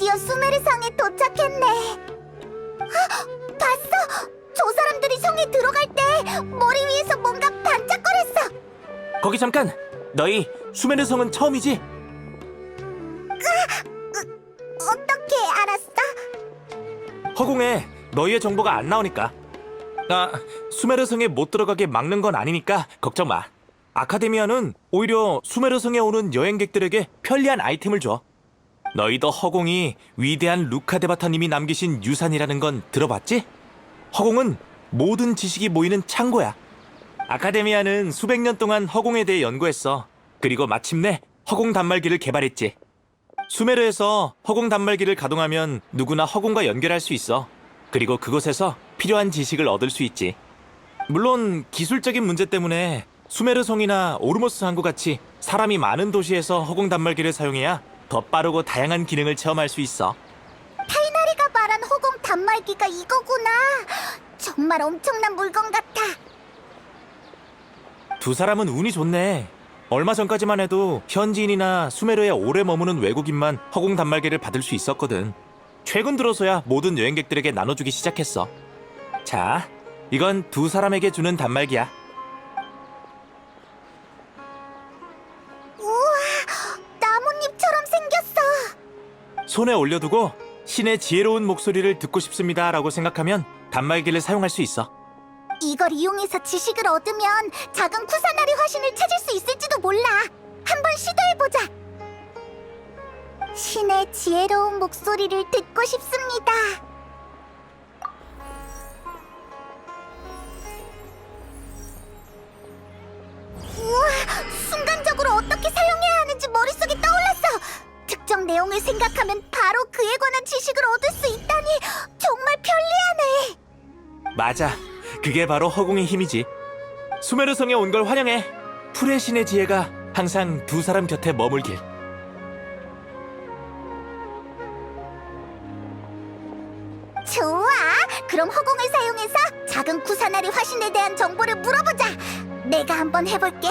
드디어 수메르성에 도착했네. 봤어? 저 사람들이 성에 들어갈 때 머리 위에서 뭔가 반짝거렸어. 거기 잠깐! 너희 수메르 성은 처음이지? 어떻게 알았어? 허공에 너희의 정보가 안 나오니까. 수메르 성에 못 들어가게 막는 건 아니니까 걱정 마. 아카데미아는 오히려 수메르 성에 오는 여행객들에게 편리한 아이템을 줘. 너희도 허공이 위대한 루카데바타님이 남기신 유산이라는 건 들어봤지? 허공은 모든 지식이 모이는 창고야. 아카데미아는 수백 년 동안 허공에 대해 연구했어. 그리고 마침내 허공 단말기를 개발했지. 수메르에서 허공 단말기를 가동하면 누구나 허공과 연결할 수 있어. 그리고 그곳에서 필요한 지식을 얻을 수 있지. 물론 기술적인 문제 때문에 수메르 성이나 오르모스 항구 같이 사람이 많은 도시에서 허공 단말기를 사용해야 더 빠르고 다양한 기능을 체험할 수 있어. 타이나리가 말한 허공 단말기가 이거구나. 정말 엄청난 물건 같아. 두 사람은 운이 좋네. 얼마 전까지만 해도 현지인이나 수메르에 오래 머무는 외국인만 허공 단말기를 받을 수 있었거든. 최근 들어서야 모든 여행객들에게 나눠주기 시작했어. 자, 이건 두 사람에게 주는 단말기야. 우와, 나뭇잎처럼 생겼어. 손에 올려두고 신의 지혜로운 목소리를 듣고 싶습니다 라고 생각하면 단말기를 사용할 수 있어. 이걸 이용해서 지식을 얻으면 작은 쿠사나리 화신을 찾을 수 있을지도 몰라. 한번 시도해보자. 신의 지혜로운 목소리를 듣고 싶습니다. 우와, 순간적으로 어떻게 사용해야 하는지 머릿속에 떠올랐어. 특정 내용을 생각하면 바로 그에 관한 지식을 얻을 수 있다니 정말 편리하네. 맞아. 그게 바로 허공의 힘이지. 수메르 성에 온 걸 환영해. 풀의 신의 지혜가 항상 두 사람 곁에 머물길. 좋아. 그럼 허공을 사용해서 작은 쿠사나리 화신에 대한 정보를 물어보자. 내가 한번 해볼게.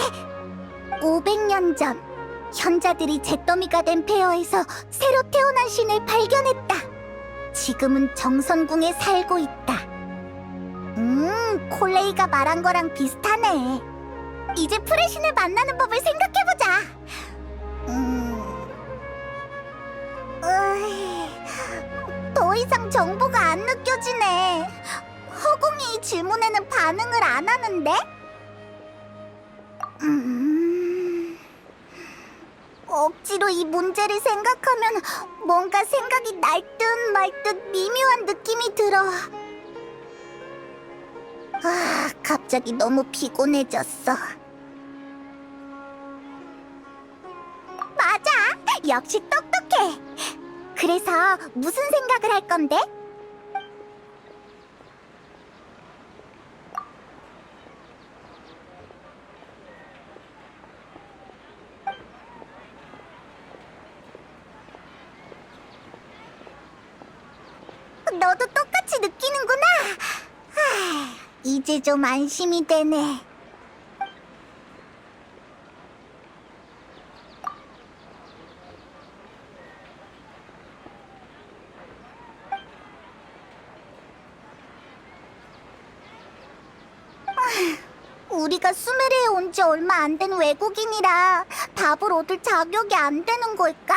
500년 전 현자들이 잿더미가 된 폐허에서 새로 태어난 신을 발견했다. 지금은 정선궁에 살고 있다. 콜레이가 말한 거랑 비슷하네. 이제 풀의 신을 만나는 법을 생각해보자. 더 이상 정보가 안 느껴지네. 허공이 이 질문에는 반응을 안 하는데? 억지로 이 문제를 생각하면 뭔가 생각이 날 듯 말 듯 미묘한 느낌이 들어. 갑자기 너무 피곤해졌어. 맞아! 역시 똑똑해! 그래서 무슨 생각을 할 건데? 너도 똑같이 느끼는구나! 이제 좀 안심이 되네. 우리가 수메르에 온 지 얼마 안 된 외국인이라 답을 얻을 자격이 안 되는 걸까?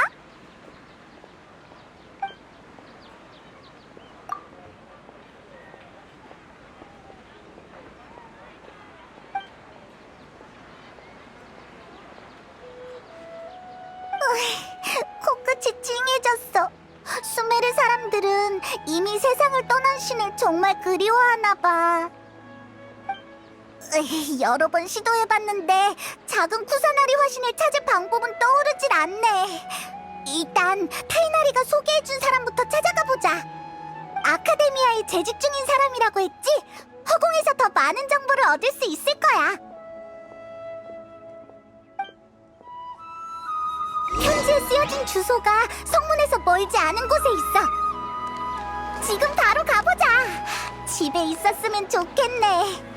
코끝이 찡해졌어. 수메르 사람들은 이미 세상을 떠난 신을 정말 그리워하나 봐. 여러 번 시도해봤는데 작은 쿠사나리 화신을 찾을 방법은 떠오르질 않네. 일단 타이나리가 소개해준 사람부터 찾아가 보자. 아카데미아에 재직 중인 사람이라고 했지? 허공에서 더 많은 정보를 얻을 수 있을 거야. 편지에 쓰여진 주소가 성문에서 멀지 않은 곳에 있어. 지금 바로 가보자. 집에 있었으면 좋겠네.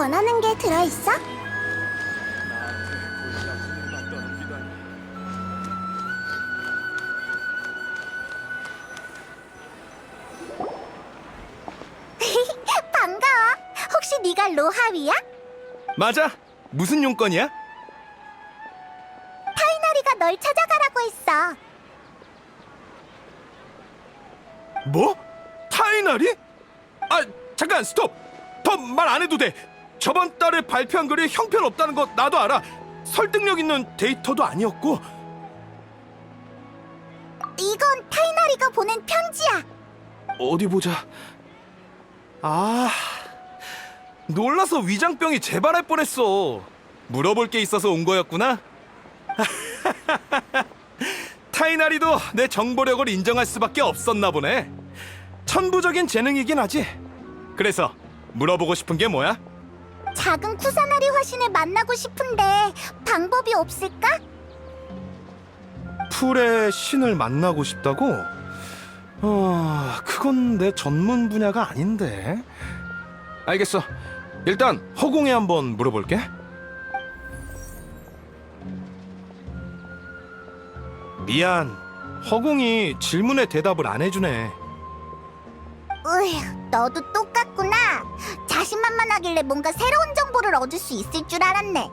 원하는 게 들어있어? 반가워. 혹시 네가 로하위야? 맞아. 무슨 용건이야? 타이나리가 널 찾아가라고 했어. 뭐? 타이나리? 아, 잠깐 스톱. 더 말 안 해도 돼. 저번 달에 발표한 글이 형편없다는 거 나도 알아. 설득력 있는 데이터도 아니었고. 이건 타이나리가 보낸 편지야. 어디 보자. 아, 놀라서 위장병이 재발할 뻔했어. 물어볼 게 있어서 온 거였구나. 타이나리도 내 정보력을 인정할 수밖에 없었나 보네. 천부적인 재능이긴 하지. 그래서 물어보고 싶은 게 뭐야? 작은 쿠사나리 화신을 만나고 싶은데 방법이 없을까? 풀의 신을 만나고 싶다고? 그건 내 전문 분야가 아닌데. 알겠어. 일단 허공에 한번 물어볼게. 미안. 허공이 질문에 대답을 안 해주네. 으휴, 너도 똑같구나. 자신만만하길래 뭔가 새로운 정보를 얻을 수 있을 줄 알았네.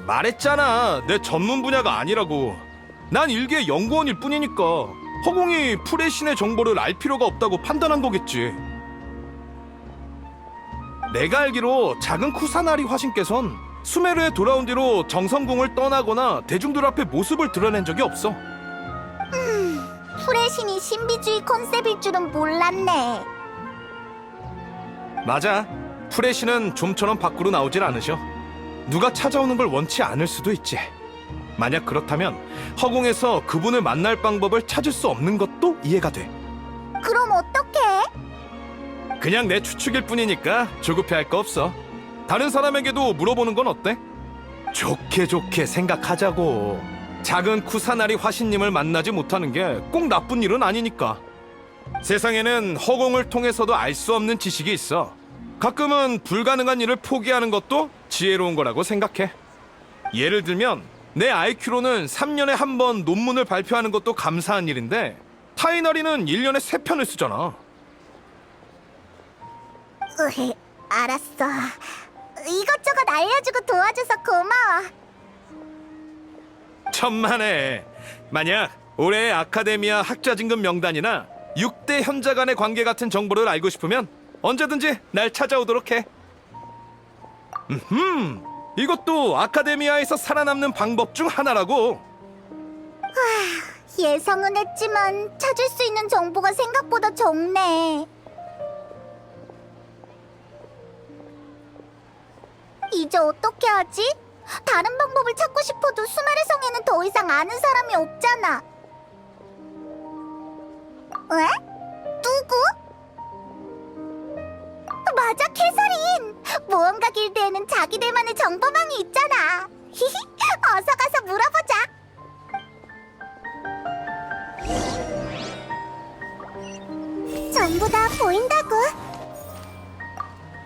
말했잖아. 내 전문 분야가 아니라고. 난 일개 연구원일 뿐이니까 허공이 풀의 신의 정보를 알 필요가 없다고 판단한 거겠지. 내가 알기로 작은 쿠사나리 화신께선 수메르에 돌아온 뒤로 정성궁을 떠나거나 대중들 앞에 모습을 드러낸 적이 없어. 풀의 신이 신비주의 컨셉일 줄은 몰랐네. 맞아. 풀의 신은 좀처럼 밖으로 나오질 않으셔. 누가 찾아오는 걸 원치 않을 수도 있지. 만약 그렇다면 허공에서 그분을 만날 방법을 찾을 수 없는 것도 이해가 돼. 그럼 어떡해? 그냥 내 추측일 뿐이니까 조급해할 거 없어. 다른 사람에게도 물어보는 건 어때? 좋게 좋게 생각하자고. 작은 쿠사나리 화신님을 만나지 못하는 게 꼭 나쁜 일은 아니니까. 세상에는 허공을 통해서도 알 수 없는 지식이 있어. 가끔은 불가능한 일을 포기하는 것도 지혜로운 거라고 생각해. 예를 들면 내 IQ로는 3년에 한 번 논문을 발표하는 것도 감사한 일인데 타이나리는 1년에 3편을 쓰잖아. 으헤, 알았어. 이것저것 알려주고 도와줘서 고마워. 천만에. 만약 올해의 아카데미아 학자 진급 명단이나 6대 현자 간의 관계 같은 정보를 알고 싶으면 언제든지 날 찾아오도록 해. 이것도 아카데미아에서 살아남는 방법 중 하나라고. 예상은 했지만 찾을 수 있는 정보가 생각보다 적네. 이제 어떻게 하지? 다른 방법을 찾고 싶어도 수메르 성에는 더 이상 아는 사람이 없잖아. 왜? 누구? 맞아, 캐서린! 모험가 길드에는 자기들만의 정보망이 있잖아. 히히, 어서 가서 물어보자. 전부 다 보인다고.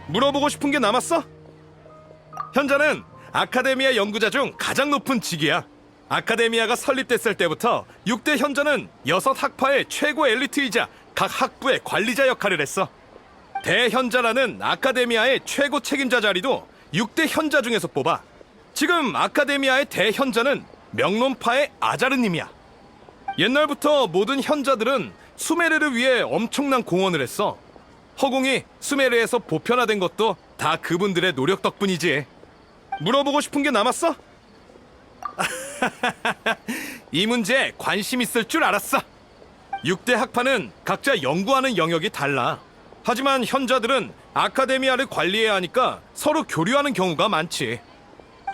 물어보고 싶은 게 남았어? 현자는 아카데미아 연구자 중 가장 높은 직위야. 아카데미아가 설립됐을 때부터 6대 현자는 6학파의 최고 엘리트이자 각 학부의 관리자 역할을 했어. 대현자라는 아카데미아의 최고 책임자 자리도 6대 현자 중에서 뽑아. 지금 아카데미아의 대현자는 명론파의 아자르님이야. 옛날부터 모든 현자들은 수메르를 위해 엄청난 공헌을 했어. 허공이 수메르에서 보편화된 것도 다 그분들의 노력 덕분이지. 물어보고 싶은 게 남았어? 이 문제에 관심 있을 줄 알았어. 6대 학파는 각자 연구하는 영역이 달라. 하지만 현자들은 아카데미아를 관리해야 하니까 서로 교류하는 경우가 많지.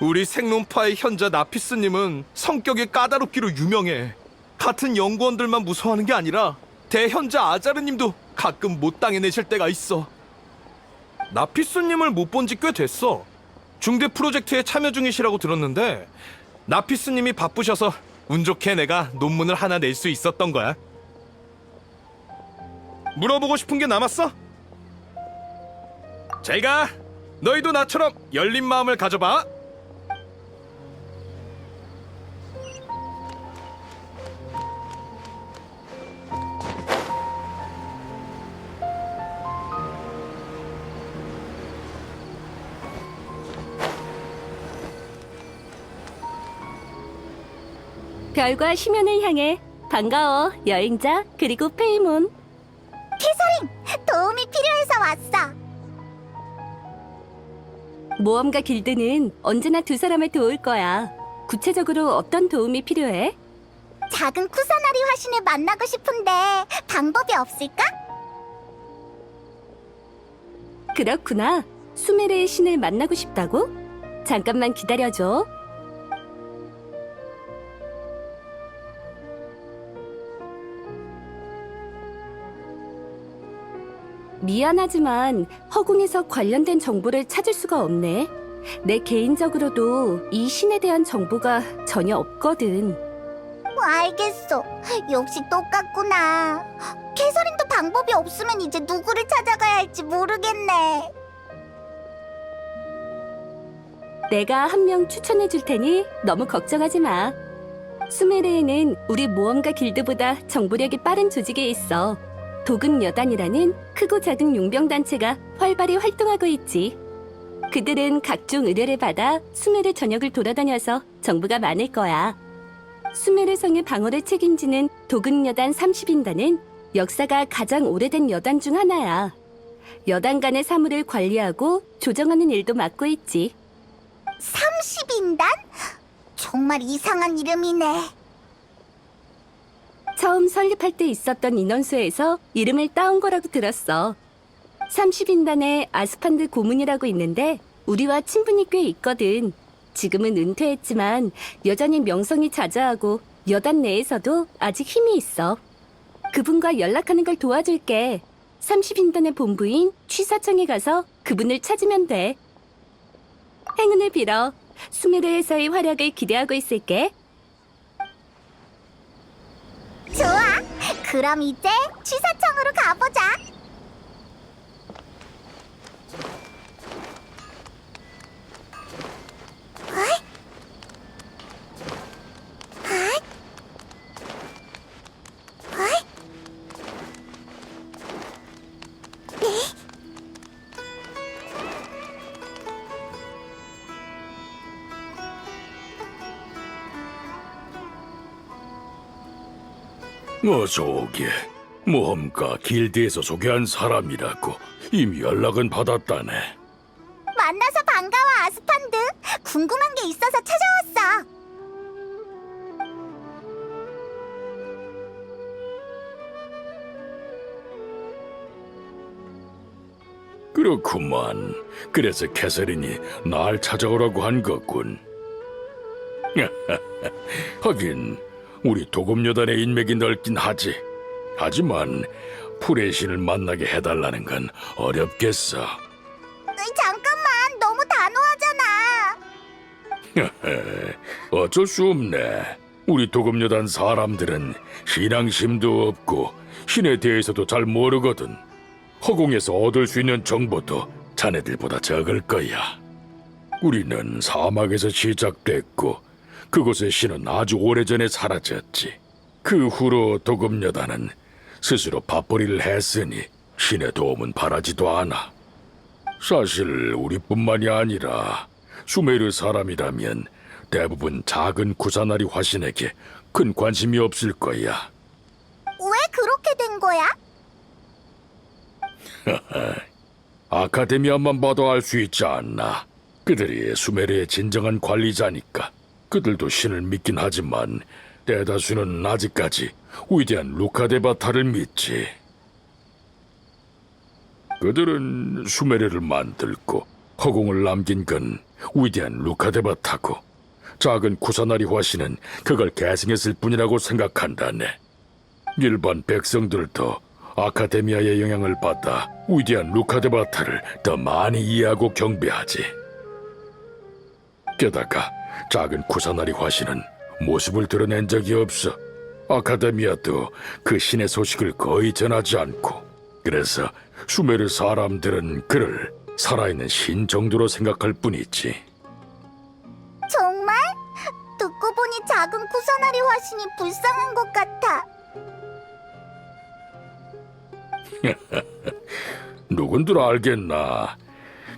우리 생론파의 현자 나피스님은 성격이 까다롭기로 유명해. 같은 연구원들만 무서워하는 게 아니라 대현자 아자르님도 가끔 못 당해내실 때가 있어. 나피스님을 못 본 지 꽤 됐어. 중대 프로젝트에 참여 중이시라고 들었는데 나피스님이 바쁘셔서 운 좋게 내가 논문을 하나 낼 수 있었던 거야. 물어보고 싶은 게 남았어? 잘 가. 너희도 나처럼 열린 마음을 가져봐. 별과 심연을 향해 반가워 여행자 그리고 페이몬. 캐서린, 도움이 필요해서 왔어. 모험가 길드는 언제나 두 사람을 도울 거야. 구체적으로 어떤 도움이 필요해? 작은 쿠사나리 화신을 만나고 싶은데 방법이 없을까? 그렇구나. 수메르의 신을 만나고 싶다고? 잠깐만 기다려줘. 미안하지만 허공에서 관련된 정보를 찾을 수가 없네. 내 개인적으로도 이 신에 대한 정보가 전혀 없거든. 알겠어. 역시 똑같구나. 캐서린도 방법이 없으면 이제 누구를 찾아가야 할지 모르겠네. 내가 한 명 추천해 줄 테니 너무 걱정하지 마. 수메르에는 우리 모험가 길드보다 정보력이 빠른 조직이 있어. 도금여단이라는 크고 작은 용병단체가 활발히 활동하고 있지. 그들은 각종 의뢰를 받아 수메르 전역을 돌아다녀서 정보가 많을 거야. 수메르 성의 방어를 책임지는 도금여단 30인단은 역사가 가장 오래된 여단 중 하나야. 여단 간의 사물을 관리하고 조정하는 일도 맡고 있지. 30인단? 정말 이상한 이름이네. 처음 설립할 때 있었던 인원수에서 이름을 따온 거라고 들었어. 30인단에 아스판드 고문이라고 있는데 우리와 친분이 꽤 있거든. 지금은 은퇴했지만 여전히 명성이 자자하고 여단 내에서도 아직 힘이 있어. 그분과 연락하는 걸 도와줄게. 30인단의 본부인 취사청에 가서 그분을 찾으면 돼. 행운을 빌어. 수메르에서의 활약을 기대하고 있을게. 좋아. 그럼 이제 취사청으로 가보자. 어이? 어이? 어이? 네? 어서 오게. 모험가 길드에서 소개한 사람이라고. 이미 연락은 받았다네. 만나서 반가워, 아스판드. 궁금한 게 있어서 찾아왔어. 그렇구만. 그래서 캐서린이 날 찾아오라고 한 거군. 하긴 우리 도금여단의 인맥이 넓긴 하지. 하지만 풀의 신을 만나게 해달라는 건 어렵겠어. 잠깐만, 너무 단호하잖아. 어쩔 수 없네. 우리 도금여단 사람들은 신앙심도 없고 신에 대해서도 잘 모르거든. 허공에서 얻을 수 있는 정보도 자네들보다 적을 거야. 우리는 사막에서 시작됐고 그곳의 신은 아주 오래전에 사라졌지. 그 후로 도금여단은 스스로 밥벌이를 했으니 신의 도움은 바라지도 않아. 사실 우리뿐만이 아니라 수메르 사람이라면 대부분 작은 구사나리 화신에게 큰 관심이 없을 거야. 왜 그렇게 된 거야? 아카데미아만 봐도 알 수 있지 않나. 그들이 수메르의 진정한 관리자니까. 그들도 신을 믿긴 하지만 대다수는 아직까지 위대한 루카데바타를 믿지. 그들은 수메르를 만들고 허공을 남긴 건 위대한 루카데바타고 작은 쿠사나리 화신은 그걸 계승했을 뿐이라고 생각한다네. 일반 백성들도 아카데미아의 영향을 받아 위대한 루카데바타를 더 많이 이해하고 경배하지. 게다가 작은 쿠사나리 화신은 모습을 드러낸 적이 없어. 아카데미아도 그 신의 소식을 거의 전하지 않고. 그래서 수메르 사람들은 그를 살아있는 신 정도로 생각할 뿐이지. 정말? 듣고 보니 작은 쿠사나리 화신이 불쌍한 것 같아. 누군들 알겠나?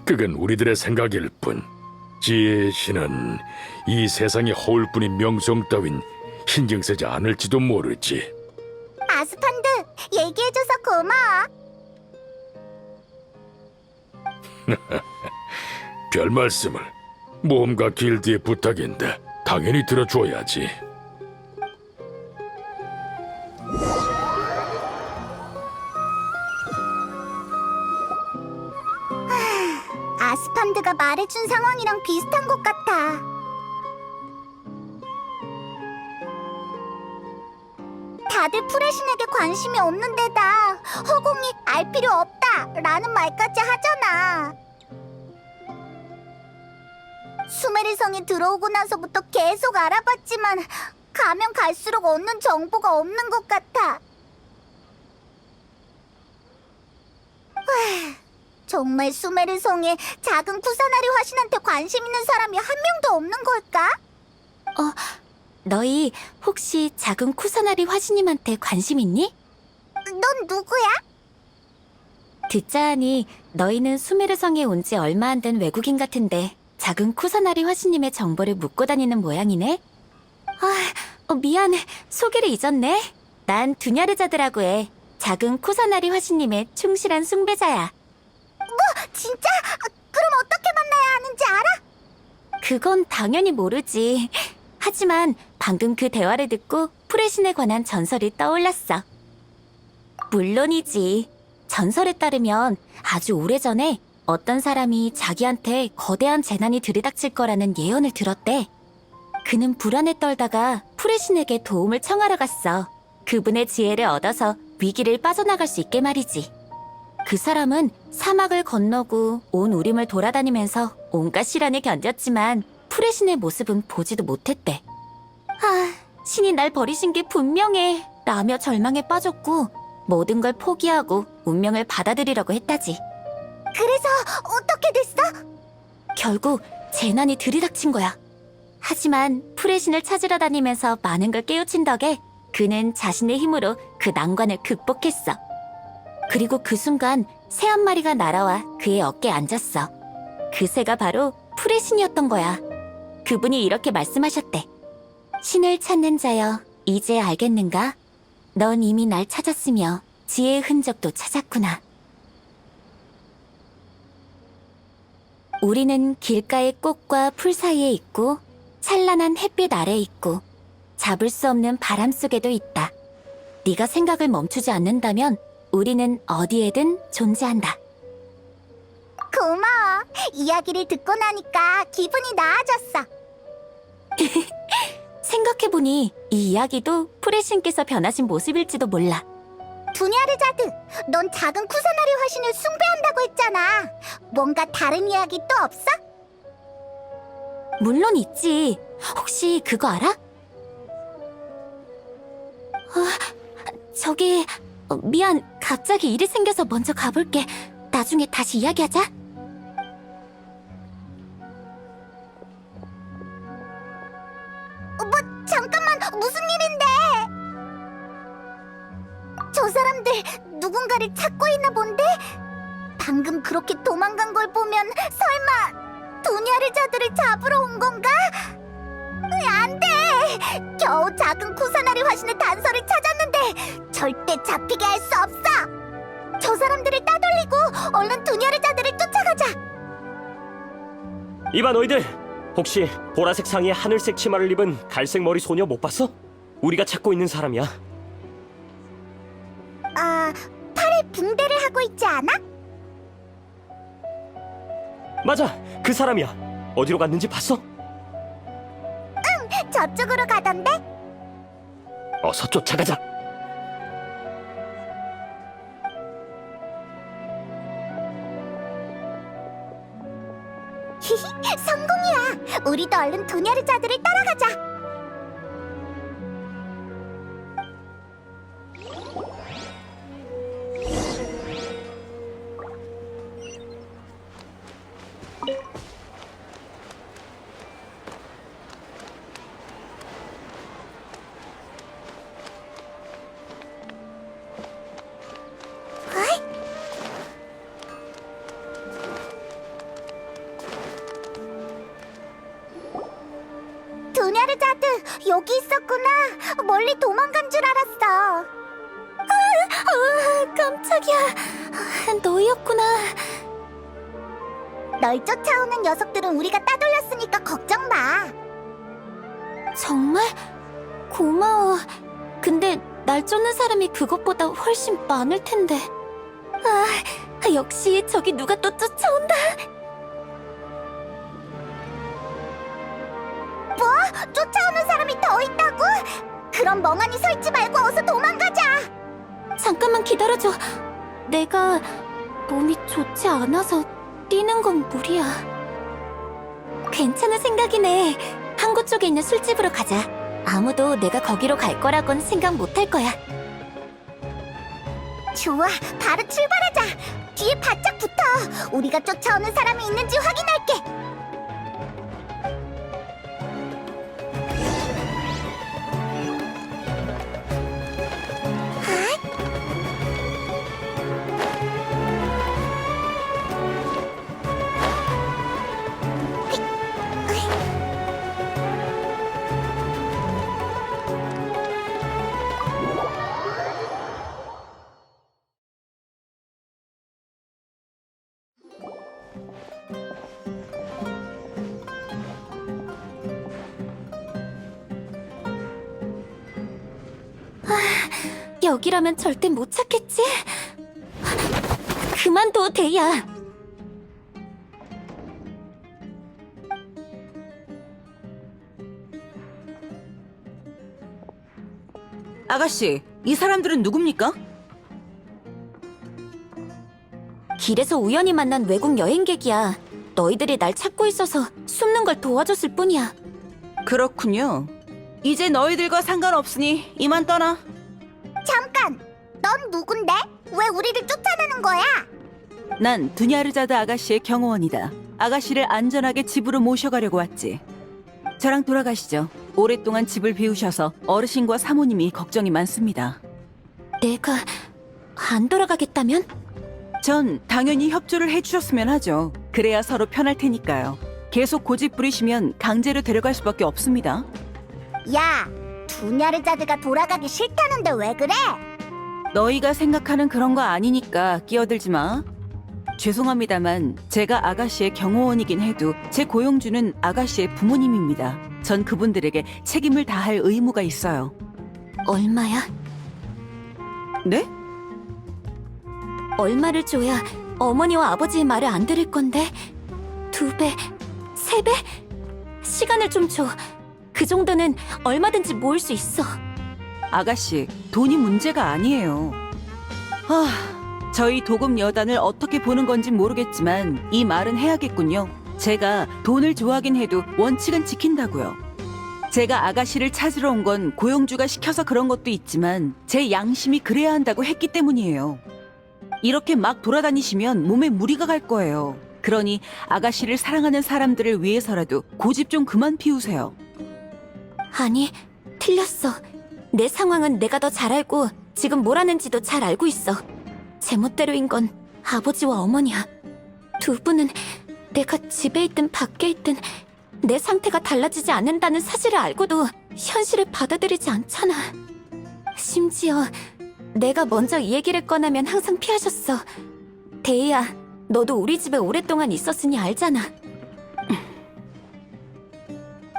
그건 우리들의 생각일 뿐. 지혜의 신은 이 세상에 허울뿐인 명성 따윈 신경 쓰지 않을지도 모르지. 아스판드, 얘기해줘서 고마워. 별 말씀을. 모험가 길드의 부탁인데 당연히 들어줘야지. 아스판드가 말해준 상황이랑 비슷한 것 같아. 다들 프레신에게 관심이 없는 데다 허공이 알 필요 없다 라는 말까지 하잖아. 수메르 성에 들어오고 나서부터 계속 알아봤지만 가면 갈수록 얻는 정보가 없는 것 같아. 정말 수메르 성에 작은 쿠사나리 화신한테 관심 있는 사람이 한 명도 없는 걸까? 너희 혹시 작은 쿠사나리 화신님한테 관심 있니? 넌 누구야? 듣자 하니 너희는 수메르성에 온 지 얼마 안 된 외국인 같은데 작은 쿠사나리 화신님의 정보를 묻고 다니는 모양이네? 미안, 소개를 잊었네. 난 두냐르자드라고 해. 작은 쿠사나리 화신님의 충실한 숭배자야. 진짜? 그럼 어떻게 만나야 하는지 알아? 그건 당연히 모르지. 하지만 방금 그 대화를 듣고 프레신에 관한 전설이 떠올랐어. 물론이지. 전설에 따르면 아주 오래전에 어떤 사람이 자기한테 거대한 재난이 들이닥칠 거라는 예언을 들었대. 그는 불안에 떨다가 프레신에게 도움을 청하러 갔어. 그분의 지혜를 얻어서 위기를 빠져나갈 수 있게 말이지. 그 사람은 사막을 건너고 온 우림을 돌아다니면서 온갖 시련을 견뎠지만 프레신의 모습은 보지도 못했대. 신이 날 버리신 게 분명해 라며 절망에 빠졌고 모든 걸 포기하고 운명을 받아들이려고 했다지. 그래서 어떻게 됐어? 결국 재난이 들이닥친 거야. 하지만 프레신을 찾으러 다니면서 많은 걸 깨우친 덕에 그는 자신의 힘으로 그 난관을 극복했어. 그리고 그 순간 새 한 마리가 날아와 그의 어깨에 앉았어. 그 새가 바로 프레신이었던 거야. 그분이 이렇게 말씀하셨대. 신을 찾는 자여, 이제 알겠는가? 넌 이미 날 찾았으며 지혜의 흔적도 찾았구나. 우리는 길가의 꽃과 풀 사이에 있고 찬란한 햇빛 아래에 있고 잡을 수 없는 바람 속에도 있다. 네가 생각을 멈추지 않는다면 우리는 어디에든 존재한다. 고마워. 이야기를 듣고 나니까 기분이 나아졌어. 생각해보니 이 이야기도 프레신께서 변하신 모습일지도 몰라. 두냐르자드, 넌 작은 쿠사나리 화신을 숭배한다고 했잖아. 뭔가 다른 이야기 또 없어? 물론 있지. 혹시 그거 알아? 저기 미안. 갑자기 일이 생겨서 먼저 가볼게. 나중에 다시 이야기하자. 잠깐만, 무슨 일인데? 저 사람들 누군가를 찾고 있나 본데? 방금 그렇게 도망간 걸 보면 설마 두냐르자들을 잡으러 온 건가? 안 돼! 겨우 작은 쿠사나리 화신의 단서를 찾았는데 절대 잡히게 할 수 없어! 저 사람들을 따돌리고 얼른 두냐르자들을 쫓아가자! 이봐 너희들! 혹시 보라색 상의에 하늘색 치마를 입은 갈색 머리 소녀 못 봤어? 우리가 찾고 있는 사람이야. 팔에 붕대를 하고 있지 않아? 맞아, 그 사람이야. 어디로 갔는지 봤어? 저쪽으로 가던데? 어서 쫓아가자. 성공이야! 우리도 얼른 두냐르자들을 따라가자! 두냐르자드, 여기 있었구나. 멀리 도망간 줄 알았어. 깜짝이야. 너였구나. 널 쫓아오는 녀석들은 우리가 따돌렸으니까 걱정 마. 정말? 고마워. 근데 날 쫓는 사람이 그것보다 훨씬 많을 텐데. 역시 저기 누가 또 쫓아온다. 뭐? 쫓아오는 사람이 더 있다고? 그럼 멍하니 서 있지 말고 어서 도망가자. 잠깐만 기다려줘. 내가 몸이 좋지 않아서 뛰는 건 무리야. 괜찮은 생각이네. 항구 쪽에 있는 술집으로 가자. 아무도 내가 거기로 갈 거라곤 생각 못 할 거야. 좋아, 바로 출발하자. 뒤에 바짝 붙어. 우리가 쫓아오는 사람이 있는지 확인할게. 여기라면 절대 못 찾겠지? 그만둬, 데이야. 아가씨, 이 사람들은 누굽니까? 길에서 우연히 만난 외국 여행객이야. 너희들이 날 찾고 있어서 숨는 걸 도와줬을 뿐이야. 그렇군요. 이제 너희들과 상관없으니 이만 떠나. 잠깐! 넌 누군데? 왜 우리를 쫓아내는 거야? 난 두냐르자드 아가씨의 경호원이다. 아가씨를 안전하게 집으로 모셔가려고 왔지. 저랑 돌아가시죠. 오랫동안 집을 비우셔서 어르신과 사모님이 걱정이 많습니다. 내가 안 돌아가겠다면? 전 당연히 협조를 해주셨으면 하죠. 그래야 서로 편할 테니까요. 계속 고집 부리시면 강제로 데려갈 수밖에 없습니다. 야, 두냐르자드가 돌아가기 싫다는데 왜 그래? 너희가 생각하는 그런 거 아니니까 끼어들지 마. 죄송합니다만 제가 아가씨의 경호원이긴 해도 제 고용주는 아가씨의 부모님입니다. 전 그분들에게 책임을 다할 의무가 있어요. 얼마야? 네? 얼마를 줘야 어머니와 아버지의 말을 안 들을 건데? 2배? 3배? 시간을 좀 줘. 그 정도는 얼마든지 모을 수 있어. 아가씨, 돈이 문제가 아니에요. 저희 도금 여단을 어떻게 보는 건지 모르겠지만 이 말은 해야겠군요. 제가 돈을 좋아하긴 해도 원칙은 지킨다고요. 제가 아가씨를 찾으러 온 건 고용주가 시켜서 그런 것도 있지만 제 양심이 그래야 한다고 했기 때문이에요. 이렇게 막 돌아다니시면 몸에 무리가 갈 거예요. 그러니 아가씨를 사랑하는 사람들을 위해서라도 고집 좀 그만 피우세요. 아니, 틀렸어. 내 상황은 내가 더 잘 알고 지금 뭘 하는지도 잘 알고 있어. 제멋대로인 건 아버지와 어머니야. 두 분은 내가 집에 있든 밖에 있든 내 상태가 달라지지 않는다는 사실을 알고도 현실을 받아들이지 않잖아. 심지어 내가 먼저 이 얘기를 꺼내면 항상 피하셨어. 데이야, 너도 우리 집에 오랫동안 있었으니 알잖아.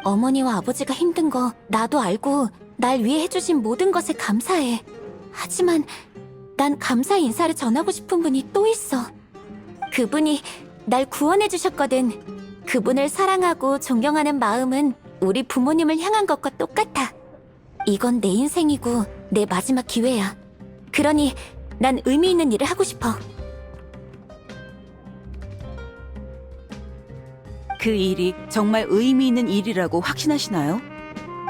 어머니와 아버지가 힘든 거 나도 알고 날 위해 해주신 모든 것에 감사해. 하지만 난 감사의 인사를 전하고 싶은 분이 또 있어. 그분이 날 구원해주셨거든. 그분을 사랑하고 존경하는 마음은 우리 부모님을 향한 것과 똑같아. 이건 내 인생이고 내 마지막 기회야. 그러니 난 의미 있는 일을 하고 싶어. 그 일이 정말 의미 있는 일이라고 확신하시나요?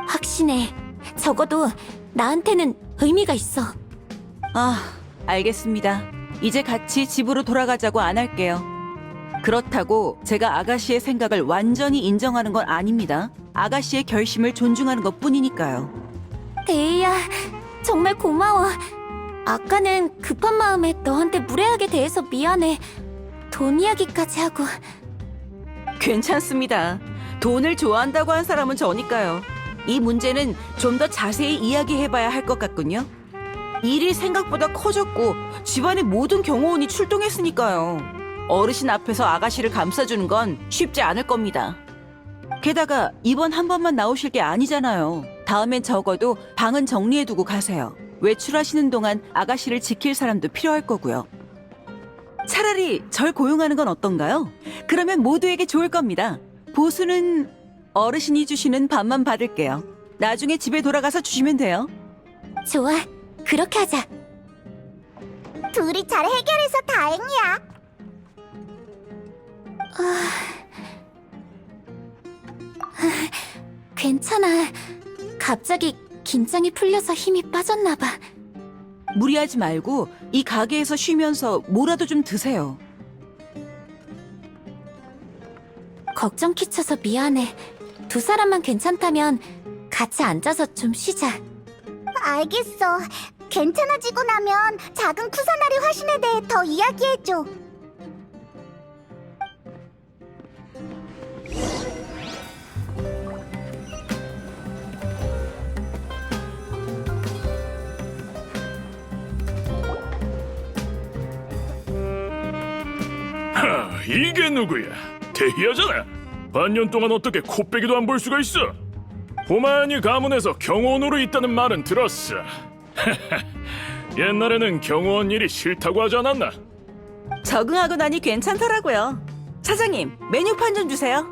확신해. 적어도 나한테는 의미가 있어. 알겠습니다. 이제 같이 집으로 돌아가자고 안 할게요. 그렇다고 제가 아가씨의 생각을 완전히 인정하는 건 아닙니다. 아가씨의 결심을 존중하는 것 뿐이니까요. 데이야, 정말 고마워. 아까는 급한 마음에 너한테 무례하게 대해서 미안해. 돈 이야기까지 하고. 괜찮습니다. 돈을 좋아한다고 한 사람은 저니까요. 이 문제는 좀 더 자세히 이야기해봐야 할 것 같군요. 일이 생각보다 커졌고 집안의 모든 경호원이 출동했으니까요. 어르신 앞에서 아가씨를 감싸주는 건 쉽지 않을 겁니다. 게다가 이번 한 번만 나오실 게 아니잖아요. 다음엔 적어도 방은 정리해두고 가세요. 외출하시는 동안 아가씨를 지킬 사람도 필요할 거고요. 차라리 절 고용하는 건 어떤가요? 그러면 모두에게 좋을 겁니다. 보수는 어르신이 주시는 밥만 받을게요. 나중에 집에 돌아가서 주시면 돼요. 좋아, 그렇게 하자. 둘이 잘 해결해서 다행이야. 괜찮아. 갑자기 긴장이 풀려서 힘이 빠졌나 봐. 무리하지 말고 이 가게에서 쉬면서 뭐라도 좀 드세요. 걱정 끼쳐서 미안해. 두 사람만 괜찮다면 같이 앉아서 좀 쉬자. 알겠어. 괜찮아지고 나면 작은 쿠사나리 화신에 대해 더 이야기해줘. 이게 누구야? 대희야잖아. 반년 동안 어떻게 코빼기도 안 볼 수가 있어? 호마니 가문에서 경호원으로 있다는 말은 들었어. 옛날에는 경호원 일이 싫다고 하지 않았나? 적응하고 나니 괜찮더라고요. 사장님, 메뉴판 좀 주세요.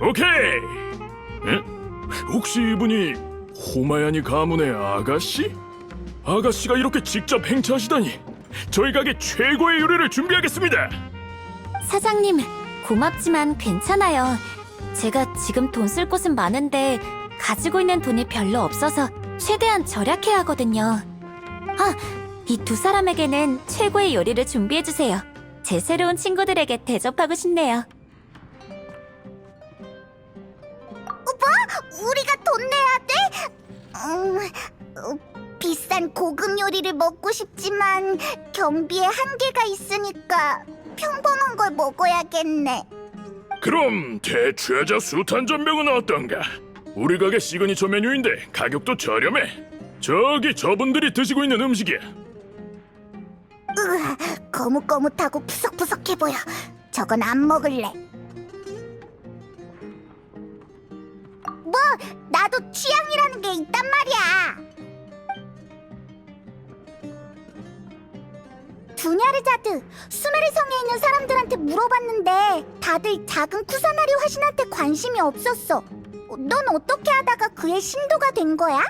오케이. 에? 혹시 이분이 호마야니 가문의 아가씨? 아가씨가 이렇게 직접 행차하시다니. 저희 가게 최고의 요리를 준비하겠습니다. 사장님, 고맙지만 괜찮아요. 제가 지금 돈 쓸 곳은 많은데 가지고 있는 돈이 별로 없어서 최대한 절약해야 하거든요. 이 두 사람에게는 최고의 요리를 준비해주세요. 제 새로운 친구들에게 대접하고 싶네요. 우리가 돈 내야 돼? 비싼 고급 요리를 먹고 싶지만 경비에 한계가 있으니까 평범한 걸 먹어야겠네. 그럼 대추여자 수탄전병은 어떤가? 우리 가게 시그니처 메뉴인데 가격도 저렴해. 저기 저분들이 드시고 있는 음식이야. 거뭇거뭇하고 푸석푸석해 보여. 저건 안 먹을래. 뭐, 나도 취향이라는 게 있단 말이야. 두냐르자드, 수메르 성에 있는 사람들한테 물어봤는데 다들 작은 쿠사나리 화신한테 관심이 없었어. 넌 어떻게 하다가 그의 신도가 된 거야?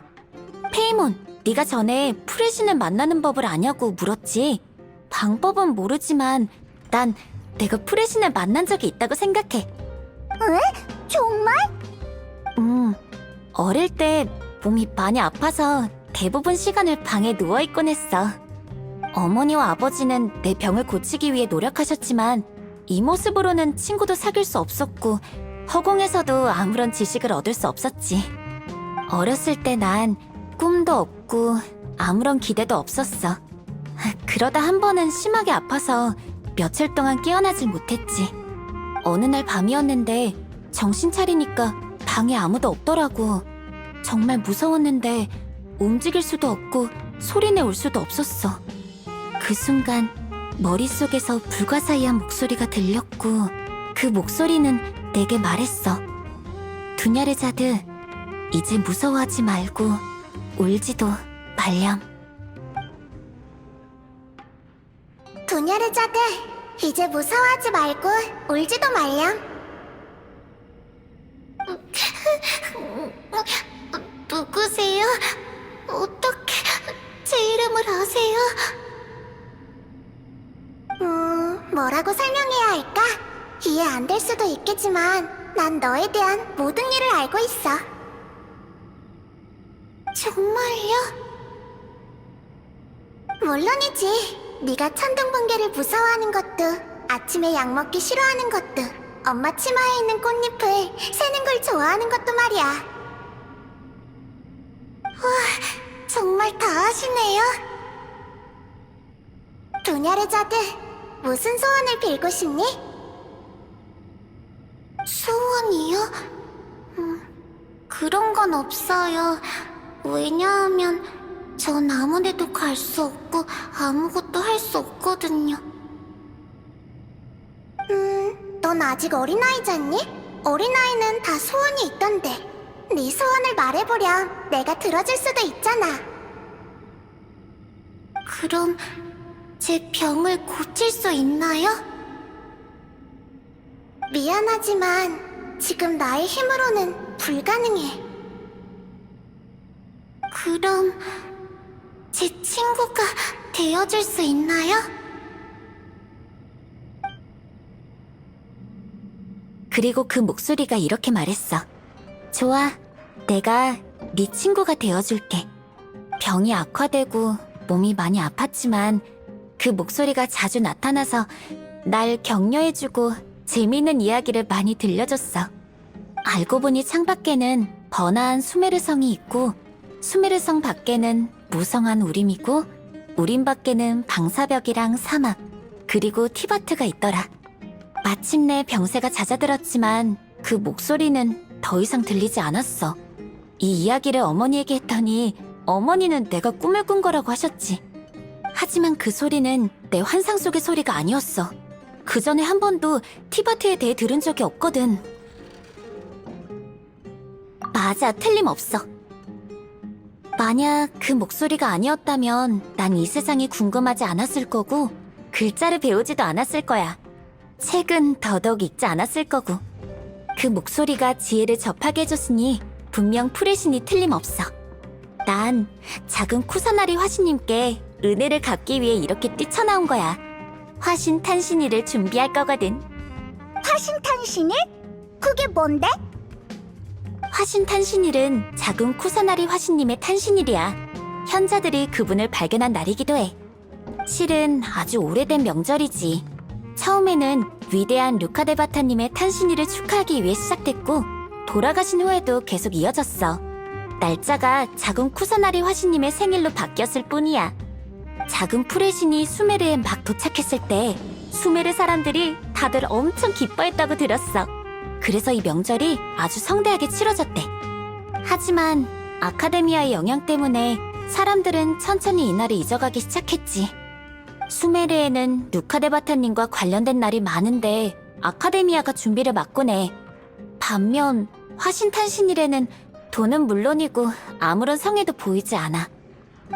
페이몬, 네가 전에 프레신을 만나는 법을 아냐고 물었지. 방법은 모르지만 난 내가 프레신을 만난 적이 있다고 생각해. 에? 정말? 어릴 때 몸이 많이 아파서 대부분 시간을 방에 누워있곤 했어. 어머니와 아버지는 내 병을 고치기 위해 노력하셨지만 이 모습으로는 친구도 사귈 수 없었고 허공에서도 아무런 지식을 얻을 수 없었지. 어렸을 때 난 꿈도 없고 아무런 기대도 없었어. 그러다 한 번은 심하게 아파서 며칠 동안 깨어나질 못했지. 어느 날 밤이었는데 정신 차리니까 방에 아무도 없더라고. 정말 무서웠는데 움직일 수도 없고 소리내올 수도 없었어. 그 순간 머릿속에서 불가사의한 목소리가 들렸고 그 목소리는 내게 말했어. 두냐르자드, 이제 무서워하지 말고 울지도 말렴. 두냐르자드, 이제 무서워하지 말고 울지도 말렴. 누구세요? 어떻게 제 이름을 아세요? 뭐라고 설명해야 할까? 이해 안 될 수도 있겠지만 난 너에 대한 모든 일을 알고 있어. 정말요? 물론이지. 네가 천둥번개를 무서워하는 것도 아침에 약 먹기 싫어하는 것도, 엄마 치마에 있는 꽃잎을 세는 걸 좋아하는 것도 말이야. 와, 정말 다 하시네요. 도냐르자드, 무슨 소원을 빌고 싶니? 소원이요? 그런 건 없어요. 왜냐하면 전 아무데도 갈 수 없고 아무것도 할 수 없거든요. 넌 아직 어린아이잖니? 어린아이는 다 소원이 있던데. 네 소원을 말해보렴 내가 들어줄 수도 있잖아. 그럼 제 병을 고칠 수 있나요? 미안하지만 지금 나의 힘으로는 불가능해. 그럼 제 친구가 되어줄 수 있나요? 그리고 그 목소리가 이렇게 말했어. 좋아, 내가 네 친구가 되어줄게. 병이 악화되고 몸이 많이 아팠지만 그 목소리가 자주 나타나서 날 격려해주고 재미있는 이야기를 많이 들려줬어. 알고 보니 창밖에는 번화한 수메르성이 있고 수메르성 밖에는 무성한 우림이고 우림 밖에는 방사벽이랑 사막 그리고 티바트가 있더라. 마침내 병세가 잦아들었지만 그 목소리는 더 이상 들리지 않았어. 이 이야기를 어머니에게 했더니 어머니는 내가 꿈을 꾼 거라고 하셨지. 하지만 그 소리는 내 환상 속의 소리가 아니었어. 그 전에 한 번도 티바트에 대해 들은 적이 없거든. 맞아, 틀림없어. 만약 그 목소리가 아니었다면 난 이 세상이 궁금하지 않았을 거고 글자를 배우지도 않았을 거야. 책은 더더욱 읽지 않았을 거고. 그 목소리가 지혜를 접하게 해줬으니 분명 프레신이 틀림없어. 난 작은 쿠사나리 화신님께 은혜를 갚기 위해 이렇게 뛰쳐나온 거야. 화신 탄신일을 준비할 거거든. 화신 탄신일? 그게 뭔데? 화신 탄신일은 작은 쿠사나리 화신님의 탄신일이야. 현자들이 그분을 발견한 날이기도 해. 실은 아주 오래된 명절이지. 처음에는 위대한 루카데바타님의 탄신일을 축하하기 위해 시작됐고 돌아가신 후에도 계속 이어졌어. 날짜가 작은 쿠사나리 화신님의 생일로 바뀌었을 뿐이야. 작은 프레신이 수메르에 막 도착했을 때 수메르 사람들이 다들 엄청 기뻐했다고 들었어. 그래서 이 명절이 아주 성대하게 치러졌대. 하지만 아카데미아의 영향 때문에 사람들은 천천히 이날을 잊어가기 시작했지. 수메르에는 루카데바타님과 관련된 날이 많은데 아카데미아가 준비를 맡곤 해. 반면 화신탄신일에는 돈은 물론이고 아무런 성의도 보이지 않아.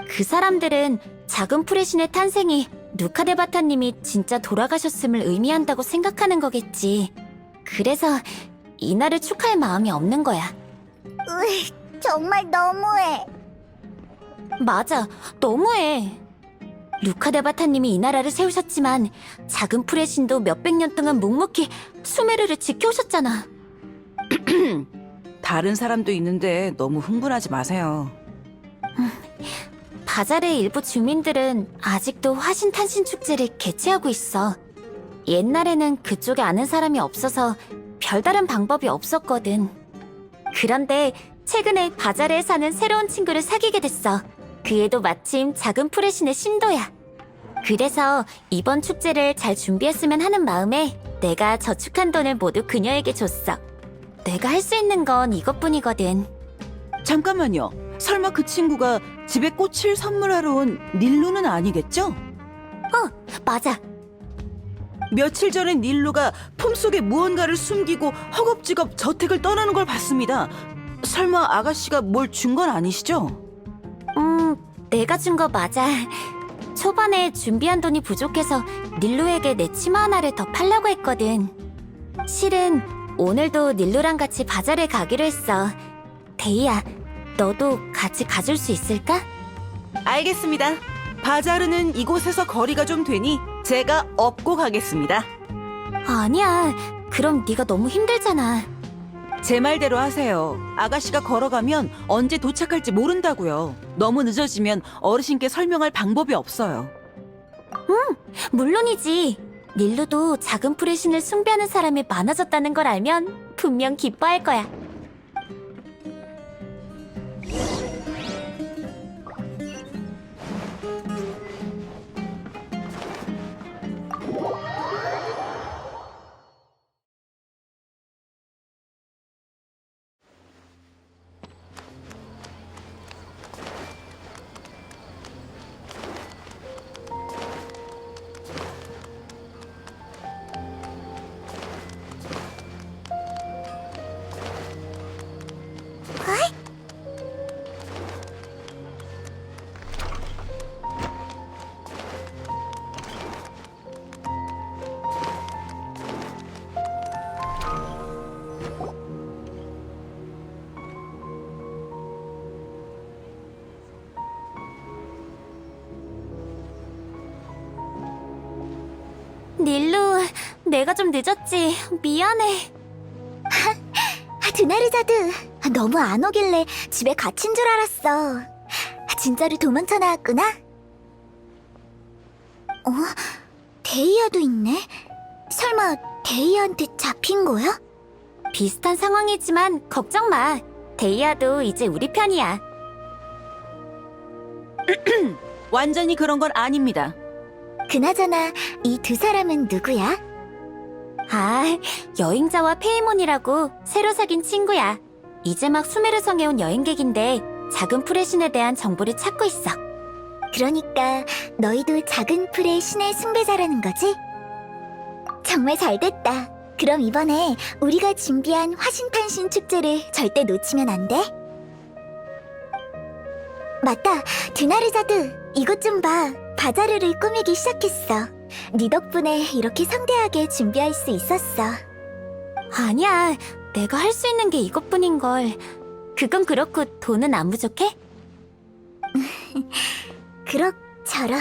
그 사람들은 작은 프레신의 탄생이 루카데바타님이 진짜 돌아가셨음을 의미한다고 생각하는 거겠지. 그래서 이날을 축하할 마음이 없는 거야. 정말 너무해. 맞아, 너무해. 루카데바타님이 이 나라를 세우셨지만 작은 프레신도 몇백 년 동안 묵묵히 수메르를 지켜오셨잖아. 다른 사람도 있는데 너무 흥분하지 마세요. 바자르의 일부 주민들은 아직도 화신탄신 축제를 개최하고 있어. 옛날에는 그쪽에 아는 사람이 없어서 별다른 방법이 없었거든. 그런데 최근에 바자르에 사는 새로운 친구를 사귀게 됐어. 그 애도 마침 작은 프레신의 신도야. 그래서 이번 축제를 잘 준비했으면 하는 마음에 내가 저축한 돈을 모두 그녀에게 줬어. 내가 할 수 있는 건 이것뿐이거든. 잠깐만요. 설마 그 친구가 집에 꽃을 선물하러 온 닐루는 아니겠죠? 맞아. 며칠 전에 닐루가 품속에 무언가를 숨기고 허겁지겁 저택을 떠나는 걸 봤습니다. 설마 아가씨가 뭘 준 건 아니시죠? 내가 준 거 맞아. 초반에 준비한 돈이 부족해서 닐루에게 내 치마 하나를 더 팔려고 했거든. 실은 오늘도 닐루랑 같이 바자르에 가기로 했어. 데이야, 너도 같이 가줄 수 있을까? 알겠습니다. 바자르는 이곳에서 거리가 좀 되니 제가 업고 가겠습니다. 아니야. 그럼 네가 너무 힘들잖아. 제 말대로 하세요. 아가씨가 걸어가면 언제 도착할지 모른다고요. 너무 늦어지면 어르신께 설명할 방법이 없어요. 물론이지. 닐루도 작은 풀의 신을 숭배하는 사람이 많아졌다는 걸 알면 분명 기뻐할 거야. 닐루, 내가 좀 늦었지. 미안해. 드나르자드, 너무 안 오길래 집에 갇힌 줄 알았어. 진짜로 도망쳐 나왔구나? 데이아도 있네? 설마 데이아한테 잡힌 거야? 비슷한 상황이지만 걱정 마. 데이아도 이제 우리 편이야. 완전히 그런 건 아닙니다. 그나저나 이 두 사람은 누구야? 아, 여행자와 페이몬이라고 새로 사귄 친구야. 이제 막 수메르성에 온 여행객인데 작은 풀의 신에 대한 정보를 찾고 있어. 그러니까 너희도 작은 풀의 신의 숭배자라는 거지? 정말 잘됐다. 그럼 이번에 우리가 준비한 화신탄신 축제를 절대 놓치면 안 돼? 맞다, 드나르자드, 이것 좀 봐. 바자르를 꾸미기 시작했어. 네 덕분에 이렇게 성대하게 준비할 수 있었어. 아니야, 내가 할 수 있는 게 이것뿐인걸. 그건 그렇고 돈은 안 부족해? 그럭저럭.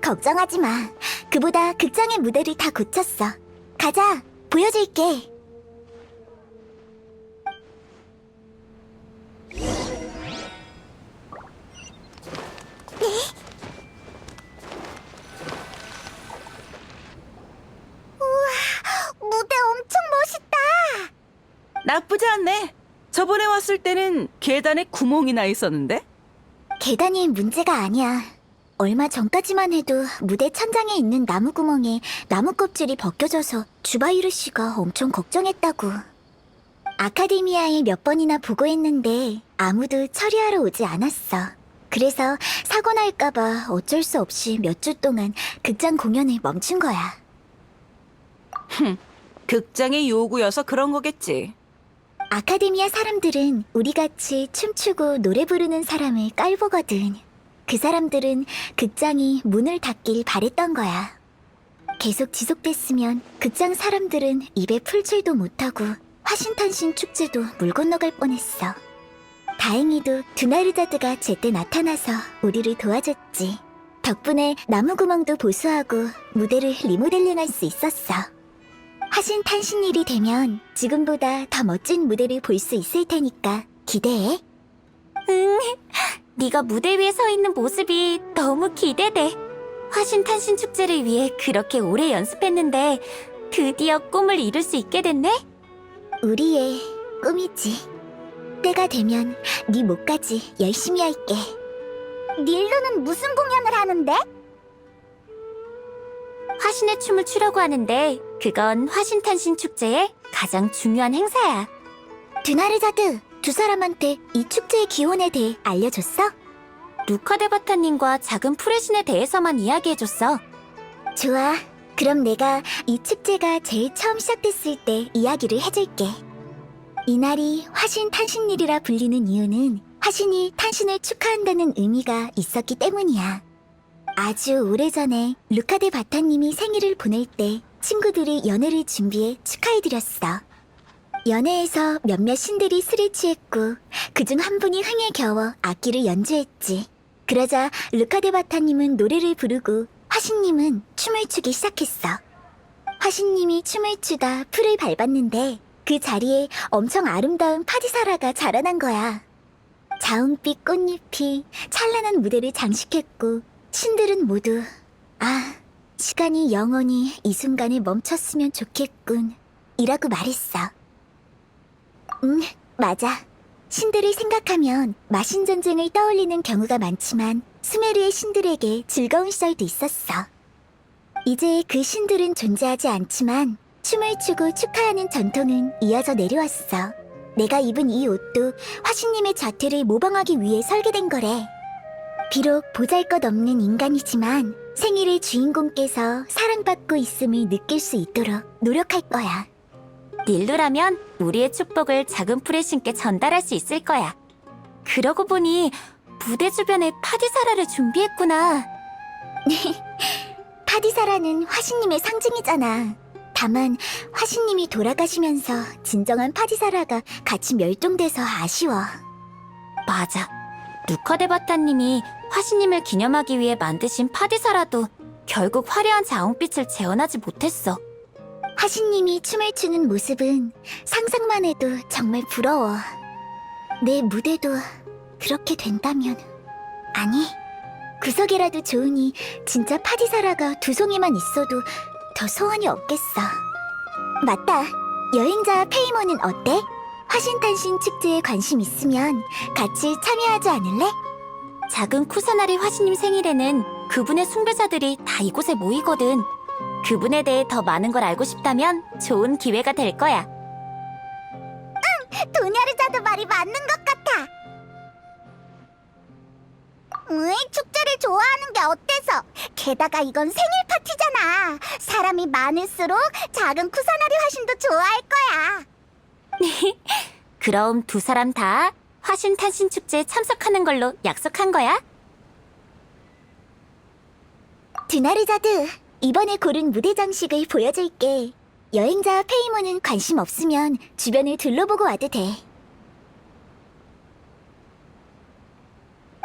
걱정하지 마. 그보다 극장의 무대를 다 고쳤어. 가자, 보여줄게. 무대 엄청 멋있다. 나쁘지 않네. 저번에 왔을 때는 계단에 구멍이 나 있었는데? 계단이 문제가 아니야. 얼마 전까지만 해도 무대 천장에 있는 나무 구멍에 나무 껍질이 벗겨져서 주바이르 씨가 엄청 걱정했다고. 아카데미아에 몇 번이나 보고했는데 아무도 처리하러 오지 않았어. 그래서 사고 날까봐 어쩔 수 없이 몇 주 동안 극장 공연을 멈춘 거야. 극장의 요구여서 그런 거겠지. 아카데미아 사람들은 우리같이 춤추고 노래 부르는 사람을 깔보거든. 그 사람들은 극장이 문을 닫길 바랬던 거야. 계속 지속됐으면 극장 사람들은 입에 풀칠도 못하고 화신탄신 축제도 물 건너갈 뻔했어. 다행히도 드나르자드가 제때 나타나서 우리를 도와줬지. 덕분에 나무구멍도 보수하고 무대를 리모델링할 수 있었어. 화신탄신일이 되면 지금보다 더 멋진 무대를 볼 수 있을 테니까 기대해. 응, 네가 무대 위에 서 있는 모습이 너무 기대돼. 화신탄신 축제를 위해 그렇게 오래 연습했는데 드디어 꿈을 이룰 수 있게 됐네? 우리의 꿈이지. 때가 되면 네 목까지 열심히 할게. 닐루는 무슨 공연을 하는데? 화신의 춤을 추려고 하는데 그건 화신탄신 축제의 가장 중요한 행사야. 드나르자드, 두 사람한테 이 축제의 기원에 대해 알려줬어? 루카데바타님과 작은 풀의 신에 대해서만 이야기해줬어. 좋아. 그럼 내가 이 축제가 제일 처음 시작됐을 때 이야기를 해줄게. 이날이 화신탄신일이라 불리는 이유는 화신이 탄신을 축하한다는 의미가 있었기 때문이야. 아주 오래전에 루카데 바타님이 생일을 보낼 때 친구들이 연회를 준비해 축하해드렸어. 연회에서 몇몇 신들이 술에 취했고 그중 한 분이 흥에 겨워 악기를 연주했지. 그러자 루카데 바타님은 노래를 부르고 화신님은 춤을 추기 시작했어. 화신님이 춤을 추다 풀을 밟았는데 그 자리에 엄청 아름다운 파디사라가 자라난 거야. 자운빛 꽃잎이 찬란한 무대를 장식했고 신들은 모두 시간이 영원히 이 순간에 멈췄으면 좋겠군. 이라고 말했어. 맞아. 신들을 생각하면 마신 전쟁을 떠올리는 경우가 많지만 수메르의 신들에게 즐거운 시절도 있었어. 이제 그 신들은 존재하지 않지만 춤을 추고 축하하는 전통은 이어져 내려왔어. 내가 입은 이 옷도 화신님의 자태를 모방하기 위해 설계된 거래. 비록 보잘것없는 인간이지만 생일의 주인공께서 사랑받고 있음을 느낄 수 있도록 노력할 거야. 닐루라면 우리의 축복을 작은 프레신께 전달할 수 있을 거야. 그러고 보니 무대 주변에 파디사라를 준비했구나. 파디사라는 화신님의 상징이잖아. 다만 화신님이 돌아가시면서 진정한 파디사라가 같이 멸종돼서 아쉬워. 맞아. 루카데바타님이 화신님을 기념하기 위해 만드신 파디사라도 결국 화려한 자홍빛을 재현하지 못했어. 화신님이 춤을 추는 모습은 상상만 해도 정말 부러워. 내 무대도 그렇게 된다면... 아니, 구석이라도 좋으니 진짜 파디사라가 두 송이만 있어도 더 소원이 없겠어. 맞다. 여행자 페이몬은 어때? 화신탄신 축제에 관심 있으면 같이 참여하지 않을래? 작은 쿠사나리 화신님 생일에는 그분의 숭배자들이 다 이곳에 모이거든. 그분에 대해 더 많은 걸 알고 싶다면 좋은 기회가 될 거야. 도냐르자도 말이 맞는 것 같아. 축제를 좋아하는 게 어때서? 게다가 이건 생일 파티잖아. 사람이 많을수록 작은 쿠사나리 화신도 좋아할 거야. 그럼 두 사람 다 화신 탄신 축제에 참석하는 걸로 약속한 거야? 드나르자드, 이번에 고른 무대 장식을 보여줄게. 여행자 페이몬은 관심 없으면 주변을 둘러보고 와도 돼.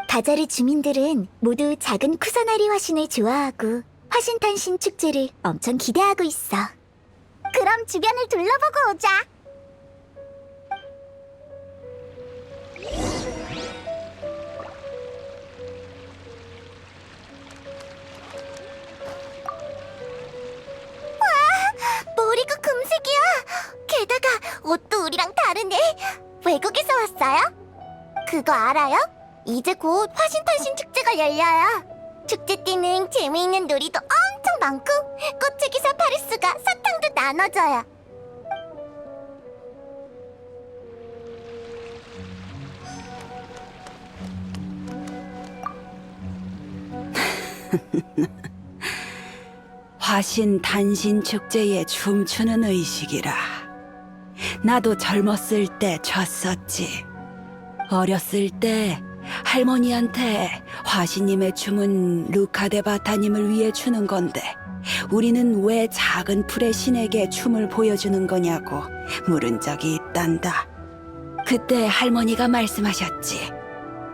바자르 주민들은 모두 작은 쿠사나리 화신을 좋아하고 화신탄신 축제를 엄청 기대하고 있어. 그럼 주변을 둘러보고 오자. 머리가 금색이야. 게다가 옷도 우리랑 다르네. 외국에서 왔어요? 그거 알아요? 이제 곧 화신탄신 축제가 열려요. 축제 때는 재미있는 놀이도 엄청 많고 꽃의 기사 파리스가 사탕도 나눠줘요. 화신 단신 축제에 춤추는 의식이라. 나도 젊었을 때 췄었지. 어렸을 때 할머니한테 화신님의 춤은 루카데바타님을 위해 추는 건데 우리는 왜 작은 풀의 신에게 춤을 보여주는 거냐고 물은 적이 있단다. 그때 할머니가 말씀하셨지.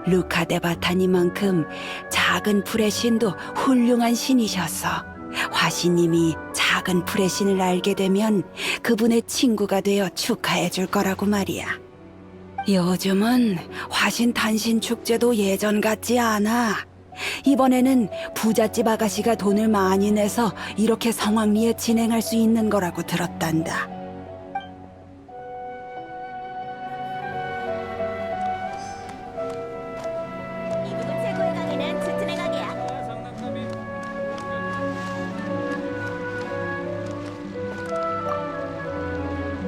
루카데바타님만큼 작은 풀의 신도 훌륭한 신이셔서 화신님이 작은 풀의 신을 알게 되면 그분의 친구가 되어 축하해 줄 거라고 말이야. 요즘은 화신 탄신 축제도 예전 같지 않아. 이번에는 부잣집 아가씨가 돈을 많이 내서 이렇게 성황리에 진행할 수 있는 거라고 들었단다. 이북은 최고의 가게는 튼튼의 가게야.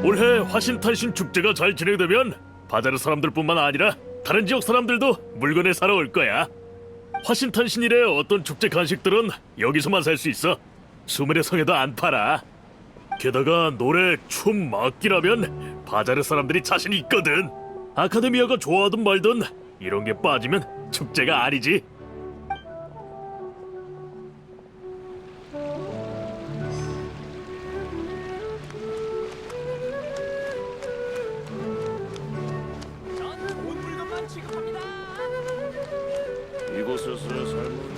올해 화신탄신 축제가 잘 진행되면 바자르 사람들뿐만 아니라 다른 지역 사람들도 물건을 사러 올 거야. 화신탄신일에 어떤 축제 간식들은 여기서만 살 수 있어. 수메르 성에도 안 팔아. 게다가 노래, 춤, 악기라면 바자르 사람들이 자신 있거든. 아카데미아가 좋아하든 말든 이런 게 빠지면 축제가 아니지. 이곳에서 삶은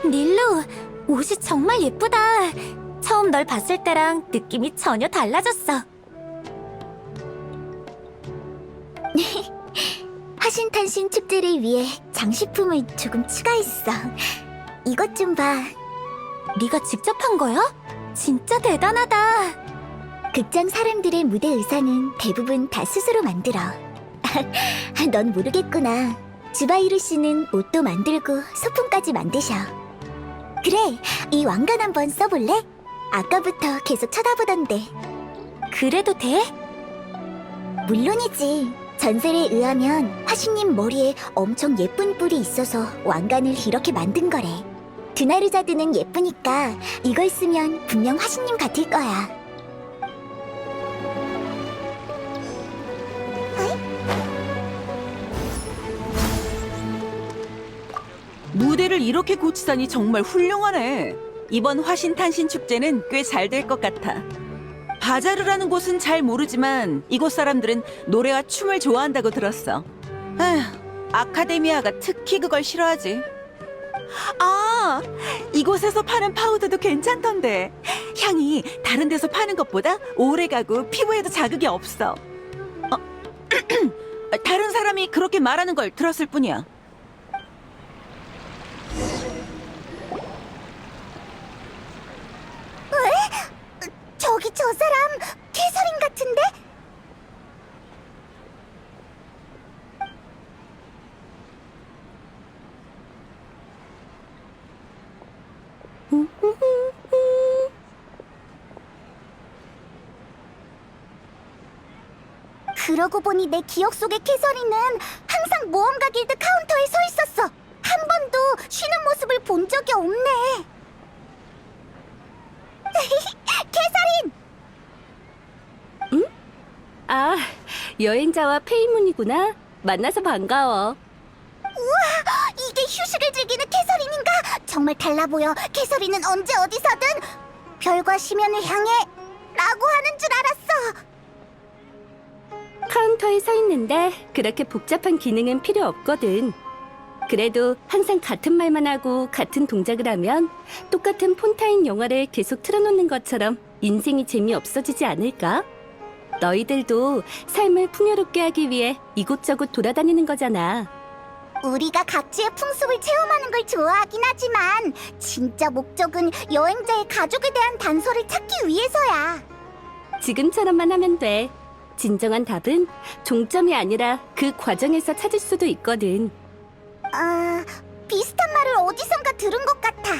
닐루, 옷이 정말 예쁘다. 처음 널 봤을 때랑 느낌이 전혀 달라졌어. 화신탄신 축제를 위해 장식품을 조금 추가했어. 이것 좀 봐. 네가 직접 한 거야? 진짜 대단하다. 극장 사람들의 무대 의상은 대부분 다 스스로 만들어. 넌 모르겠구나. 주바이루 씨는 옷도 만들고 소품까지 만드셔. 그래, 이 왕관 한번 써볼래? 아까부터 계속 쳐다보던데. 그래도 돼? 물론이지. 전설에 의하면 화신님 머리에 엄청 예쁜 뿔이 있어서 왕관을 이렇게 만든 거래. 드나르자드는 예쁘니까 이걸 쓰면 분명 화신님 같을 거야. 무대를 이렇게 고치다니 정말 훌륭하네. 이번 화신탄신 축제는 꽤 잘 될 것 같아. 바자르라는 곳은 잘 모르지만 이곳 사람들은 노래와 춤을 좋아한다고 들었어. 에휴, 아카데미아가 특히 그걸 싫어하지. 아, 이곳에서 파는 파우더도 괜찮던데. 향이 다른 데서 파는 것보다 오래가고 피부에도 자극이 없어. 다른 사람이 그렇게 말하는 걸 들었을 뿐이야. 저기 저 사람 캐서린 같은데? 그러고 보니 내 기억 속의 캐서린은 항상 모험가 길드 카운터에 서 있었어. 한 번도 쉬는 모습을 본 적이 없네. 캐서린! 아, 여행자와 페이문이구나. 만나서 반가워. 이게 휴식을 즐기는 캐서린인가? 정말 달라 보여. 캐서린은 언제 어디서든 별과 심연을 향해 라고 하는 줄 알았어. 카운터에 서 있는데 그렇게 복잡한 기능은 필요 없거든. 그래도 항상 같은 말만 하고 같은 동작을 하면 똑같은 폰타인 영화를 계속 틀어놓는 것처럼 인생이 재미없어지지 않을까? 너희들도 삶을 풍요롭게 하기 위해 이곳저곳 돌아다니는 거잖아. 우리가 각지의 풍습을 체험하는 걸 좋아하긴 하지만 진짜 목적은 여행자의 가족에 대한 단서를 찾기 위해서야. 지금처럼만 하면 돼. 진정한 답은 종점이 아니라 그 과정에서 찾을 수도 있거든. 비슷한 말을 어디선가 들은 것 같아.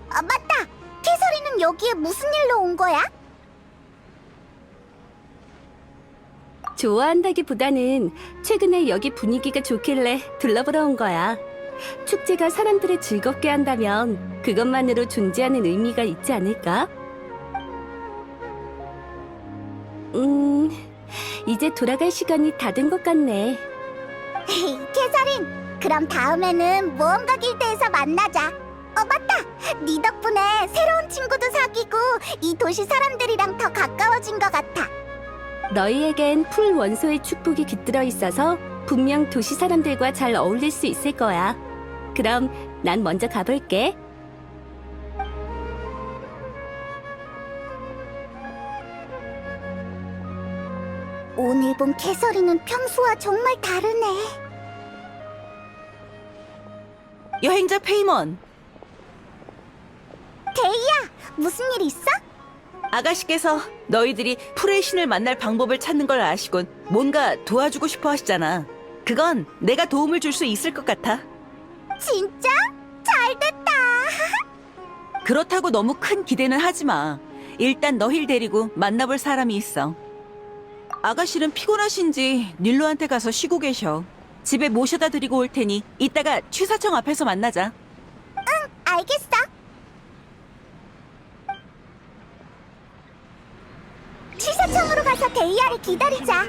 맞다. 캐서린은 여기에 무슨 일로 온 거야? 좋아한다기보다는 최근에 여기 분위기가 좋길래 둘러보러 온 거야. 축제가 사람들을 즐겁게 한다면 그것만으로 존재하는 의미가 있지 않을까? 이제 돌아갈 시간이 다 된 것 같네. 캐서린, 그럼 다음에는 모험가 길드에서 만나자. 맞다. 네 덕분에 새로운 친구도 사귀고 이 도시 사람들이랑 더 가까워진 것 같아. 너희에겐 풀 원소의 축복이 깃들어 있어서 분명 도시 사람들과 잘 어울릴 수 있을 거야. 그럼 난 먼저 가볼게. 오늘 본 캐서린은 평소와 정말 다르네. 여행자 페이먼, 데이야, 무슨 일 있어? 아가씨께서 너희들이 풀의 신을 만날 방법을 찾는 걸 아시곤 뭔가 도와주고 싶어 하시잖아. 그건 내가 도움을 줄 수 있을 것 같아. 진짜? 잘됐다. 그렇다고 너무 큰 기대는 하지 마. 일단 너힐 데리고 만나볼 사람이 있어. 아가씨는 피곤하신지 닐로한테 가서 쉬고 계셔. 집에 모셔다 드리고 올 테니 이따가 취사청 앞에서 만나자. 알겠어. 취사청으로 가서 데이아를 기다리자.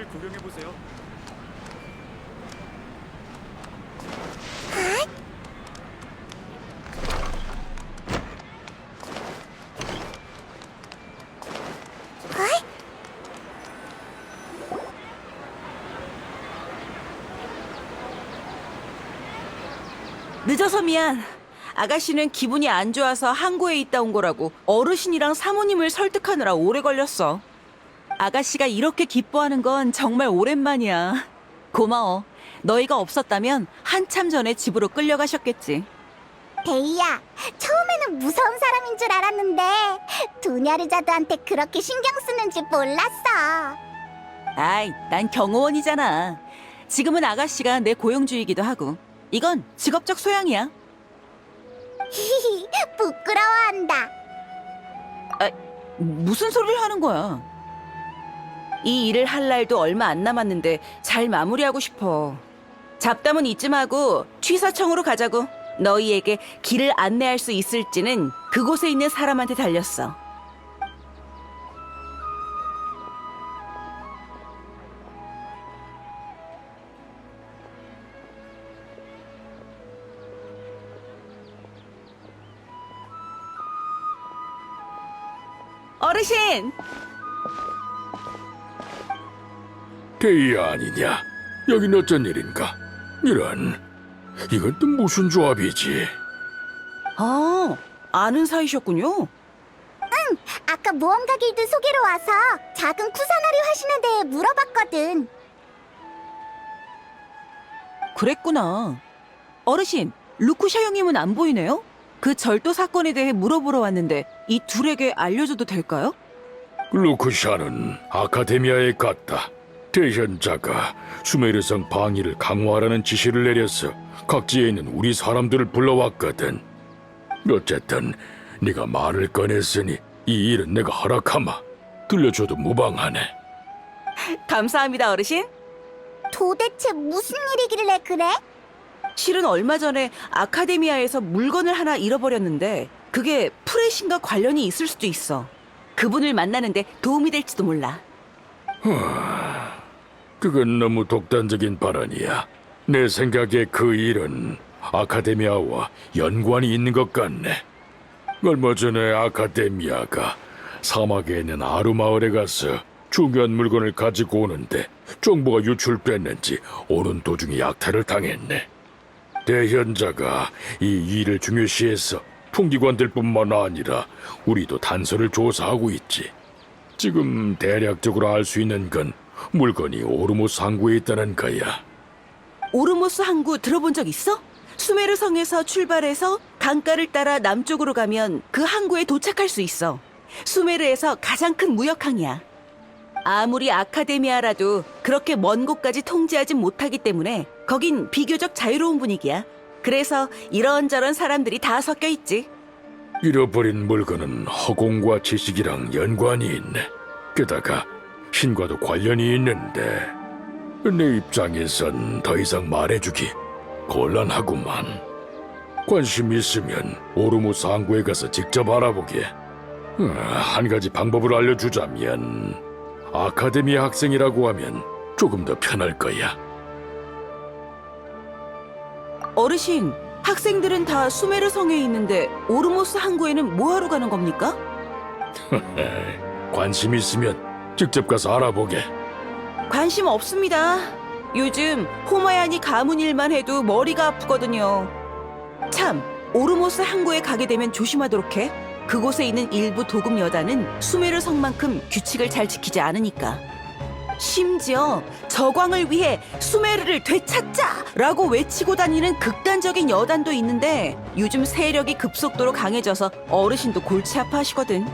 늦어서 미안. 아가씨는 기분이 안 좋아서 항구에 있다 온 거라고 어르신이랑 사모님을 설득하느라 오래 걸렸어. 아가씨가 이렇게 기뻐하는 건 정말 오랜만이야. 고마워. 너희가 없었다면 한참 전에 집으로 끌려가셨겠지. 데이야, 처음에는 무서운 사람인 줄 알았는데 도냐르자드한테 그렇게 신경 쓰는지 몰랐어. 아이, 난 경호원이잖아. 지금은 아가씨가 내 고용주이기도 하고. 이건 직업적 소양이야. 히히, 부끄러워한다. 무슨 소리를 하는 거야? 이 일을 할 날도 얼마 안 남았는데 잘 마무리하고 싶어. 잡담은 잊지 마고 취사청으로 가자고. 너희에게 길을 안내할 수 있을지는 그곳에 있는 사람한테 달렸어. 어르신! 대의야 아니냐? 여긴 어쩐 일인가? 이런, 이건 또 무슨 조합이지? 아, 아는 사이셨군요. 아까 모험가 길드 소개로 와서 작은 쿠사나리 화신에 대해 물어봤거든. 그랬구나. 어르신, 루쿠샤 형님은 안 보이네요? 그 절도 사건에 대해 물어보러 왔는데 이 둘에게 알려줘도 될까요? 루크샤는 아카데미아에 갔다. 대현자가 수메르성 방위를 강화하라는 지시를 내려서 각지에 있는 우리 사람들을 불러왔거든. 어쨌든 네가 말을 꺼냈으니 이 일은 내가 허락하마. 들려줘도 무방하네. 감사합니다, 어르신. 도대체 무슨 일이길래 그래? 실은 얼마 전에 아카데미아에서 물건을 하나 잃어버렸는데 그게 프레신과 관련이 있을 수도 있어. 그분을 만나는데 도움이 될지도 몰라. 그건 너무 독단적인 발언이야. 내 생각에 그 일은 아카데미아와 연관이 있는 것 같네. 얼마 전에 아카데미아가 사막에 있는 아루 마을에 가서 중요한 물건을 가지고 오는데 정보가 유출됐는지 오는 도중에 약탈을 당했네. 대현자가 이 일을 중요시해서 통기관들뿐만 아니라 우리도 단서를 조사하고 있지. 지금 대략적으로 알 수 있는 건 물건이 오르모스 항구에 있다는 거야. 오르모스 항구 들어본 적 있어? 수메르 성에서 출발해서 강가를 따라 남쪽으로 가면 그 항구에 도착할 수 있어. 수메르에서 가장 큰 무역항이야. 아무리 아카데미아라도 그렇게 먼 곳까지 통제하진 못하기 때문에 거긴 비교적 자유로운 분위기야. 그래서 이런저런 사람들이 다 섞여 있지. 잃어버린 물건은 허공과 지식이랑 연관이 있네. 게다가 신과도 관련이 있는데 내 입장에선 더 이상 말해주기 곤란하구만. 관심 있으면 오르모스 항구에 가서 직접 알아보게. 한 가지 방법을 알려주자면 아카데미아 학생이라고 하면 조금 더 편할 거야. 어르신, 학생들은 다 수메르 성에 있는데 오르모스 항구에는 뭐하러 가는 겁니까? 관심 있으면 직접 가서 알아보게. 관심 없습니다. 요즘 호마야니 가문 일만 해도 머리가 아프거든요. 참, 오르모스 항구에 가게 되면 조심하도록 해. 그곳에 있는 일부 도금 여단은 수메르 성만큼 규칙을 잘 지키지 않으니까. 심지어 저광을 위해 수메르를 되찾자라고 외치고 다니는 극단적인 여단도 있는데 요즘 세력이 급속도로 강해져서 어르신도 골치 아파하시거든.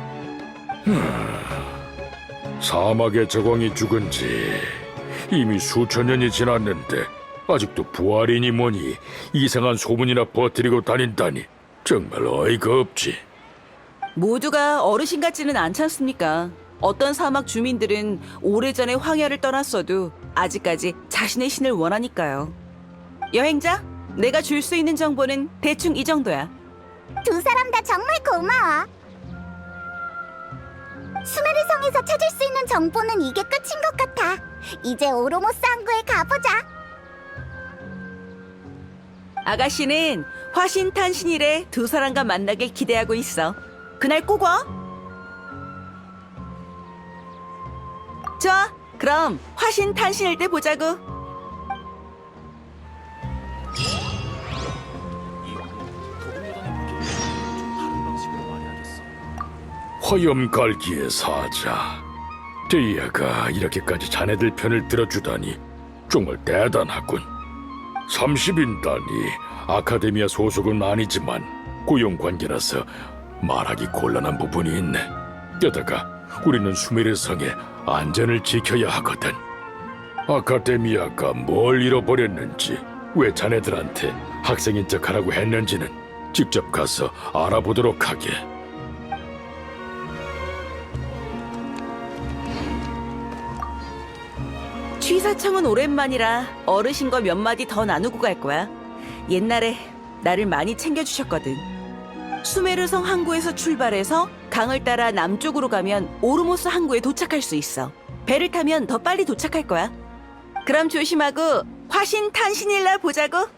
사막의 저광이 죽은 지 이미 수천 년이 지났는데 아직도 부활이니 뭐니 이상한 소문이나 퍼뜨리고 다닌다니 정말 어이가 없지. 모두가 어르신 같지는 않지 않습니까? 어떤 사막 주민들은 오래전에 황야를 떠났어도 아직까지 자신의 신을 원하니까요. 여행자, 내가 줄 수 있는 정보는 대충 이 정도야. 두 사람 다 정말 고마워. 수메르성에서 찾을 수 있는 정보는 이게 끝인 것 같아. 이제 오로모스 항구에 가보자. 아가씨는 화신탄신일에 두 사람과 만나길 기대하고 있어. 그날 꼭 와. 좋아, 그럼 화신탄신일 때 보자고. 화염갈기의 사자 데이아가 이렇게까지 자네들 편을 들어주다니 정말 대단하군. 30인단이 아카데미아 소속은 아니지만 고용 관계라서 말하기 곤란한 부분이 있네. 게다가 우리는 수메르 성의 안전을 지켜야 하거든. 아카데미아가 뭘 잃어버렸는지, 왜 자네들한테 학생인 척하라고 했는지는 직접 가서 알아보도록 하게. 취사청은 오랜만이라 어르신과 몇 마디 더 나누고 갈 거야. 옛날에 나를 많이 챙겨주셨거든. 수메르성 항구에서 출발해서 강을 따라 남쪽으로 가면 오르모스 항구에 도착할 수 있어. 배를 타면 더 빨리 도착할 거야. 그럼 조심하고 화신 탄신일 날 보자고.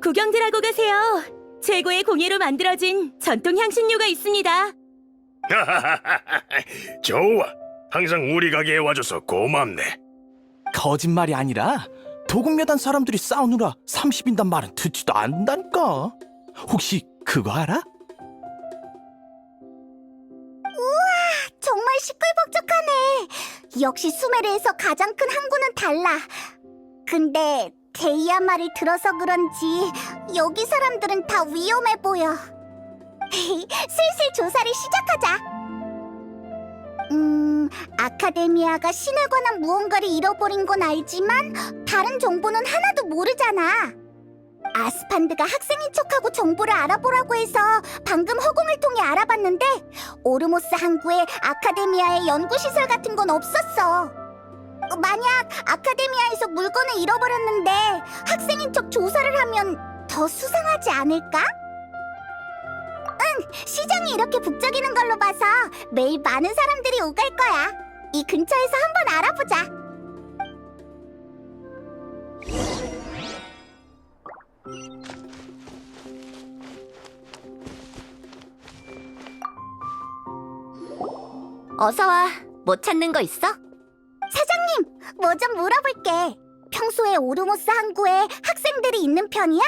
구경들 하고 가세요. 최고의 공예로 만들어진 전통 향신료가 있습니다. 좋아. 항상 우리 가게에 와줘서 고맙네. 거짓말이 아니라 도금여단 사람들이 싸우느라 30인단 말은 듣지도 않는다니까. 혹시 그거 알아? 정말 시끌벅적하네. 역시 수메르에서 가장 큰 항구는 달라. 근데 데이아 말을 들어서 그런지 여기 사람들은 다 위험해 보여. 슬슬 조사를 시작하자. 아카데미아가 신에 관한 무언가를 잃어버린 건 알지만 다른 정보는 하나도 모르잖아. 아스판드가 학생인 척하고 정보를 알아보라고 해서 방금 허공을 통해 알아봤는데 오르모스 항구에 아카데미아의 연구시설 같은 건 없었어. 만약 아카데미아에서 물건을 잃어버렸는데 학생인 척 조사를 하면 더 수상하지 않을까? 응, 시장이 이렇게 북적이는 걸로 봐서 매일 많은 사람들이 오갈 거야. 이 근처에서 한번 알아보자. 어서 와. 뭐 찾는 거 있어? 사장님, 뭐 좀 물어볼게. 평소에 오르모스 항구에 학생들이 있는 편이야?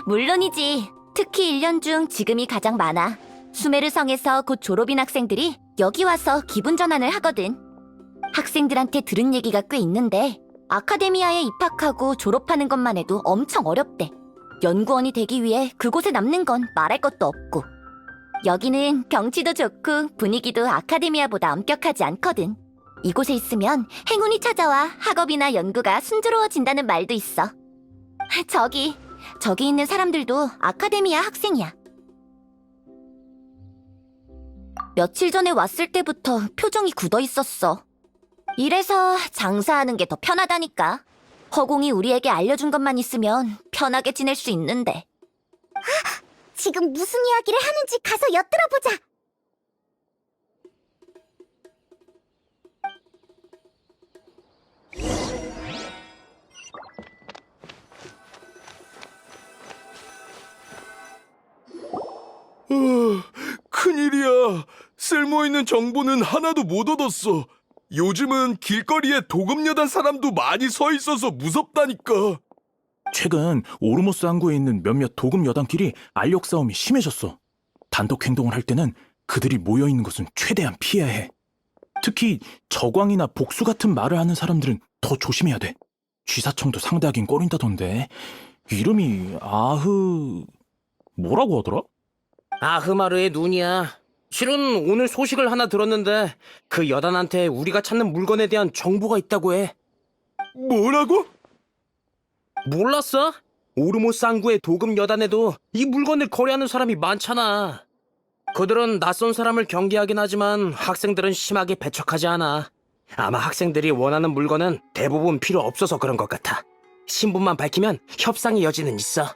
물론이지. 특히 1년 중 지금이 가장 많아. 수메르 성에서 곧 졸업인 학생들이 여기 와서 기분 전환을 하거든. 학생들한테 들은 얘기가 꽤 있는데 아카데미아에 입학하고 졸업하는 것만 해도 엄청 어렵대. 연구원이 되기 위해 그곳에 남는 건 말할 것도 없고. 여기는 경치도 좋고 분위기도 아카데미아보다 엄격하지 않거든. 이곳에 있으면 행운이 찾아와 학업이나 연구가 순조로워진다는 말도 있어. 저기 있는 사람들도 아카데미아 학생이야. 며칠 전에 왔을 때부터 표정이 굳어 있었어. 이래서 장사하는 게 더 편하다니까. 허공이 우리에게 알려준 것만 있으면 편하게 지낼 수 있는데. 지금 무슨 이야기를 하는지 가서 엿들어보자. 큰일이야. 쓸모있는 정보는 하나도 못 얻었어. 요즘은 길거리에 도금여단 사람도 많이 서 있어서 무섭다니까. 최근 오르모스 항구에 있는 몇몇 도금여단끼리 알력 싸움이 심해졌어. 단독 행동을 할 때는 그들이 모여있는 곳은 최대한 피해야 해. 특히 저광이나 복수 같은 말을 하는 사람들은 더 조심해야 돼. 쥐사청도 상대하긴 꺼린다던데. 이름이 뭐라고 하더라? 아흐마르의 눈이야. 실은 오늘 소식을 하나 들었는데 그 여단한테 우리가 찾는 물건에 대한 정보가 있다고 해. 뭐라고? 몰랐어? 오르모스 항구의 도금 여단에도 이 물건을 거래하는 사람이 많잖아. 그들은 낯선 사람을 경계하긴 하지만 학생들은 심하게 배척하지 않아. 아마 학생들이 원하는 물건은 대부분 필요 없어서 그런 것 같아. 신분만 밝히면 협상의 여지는 있어.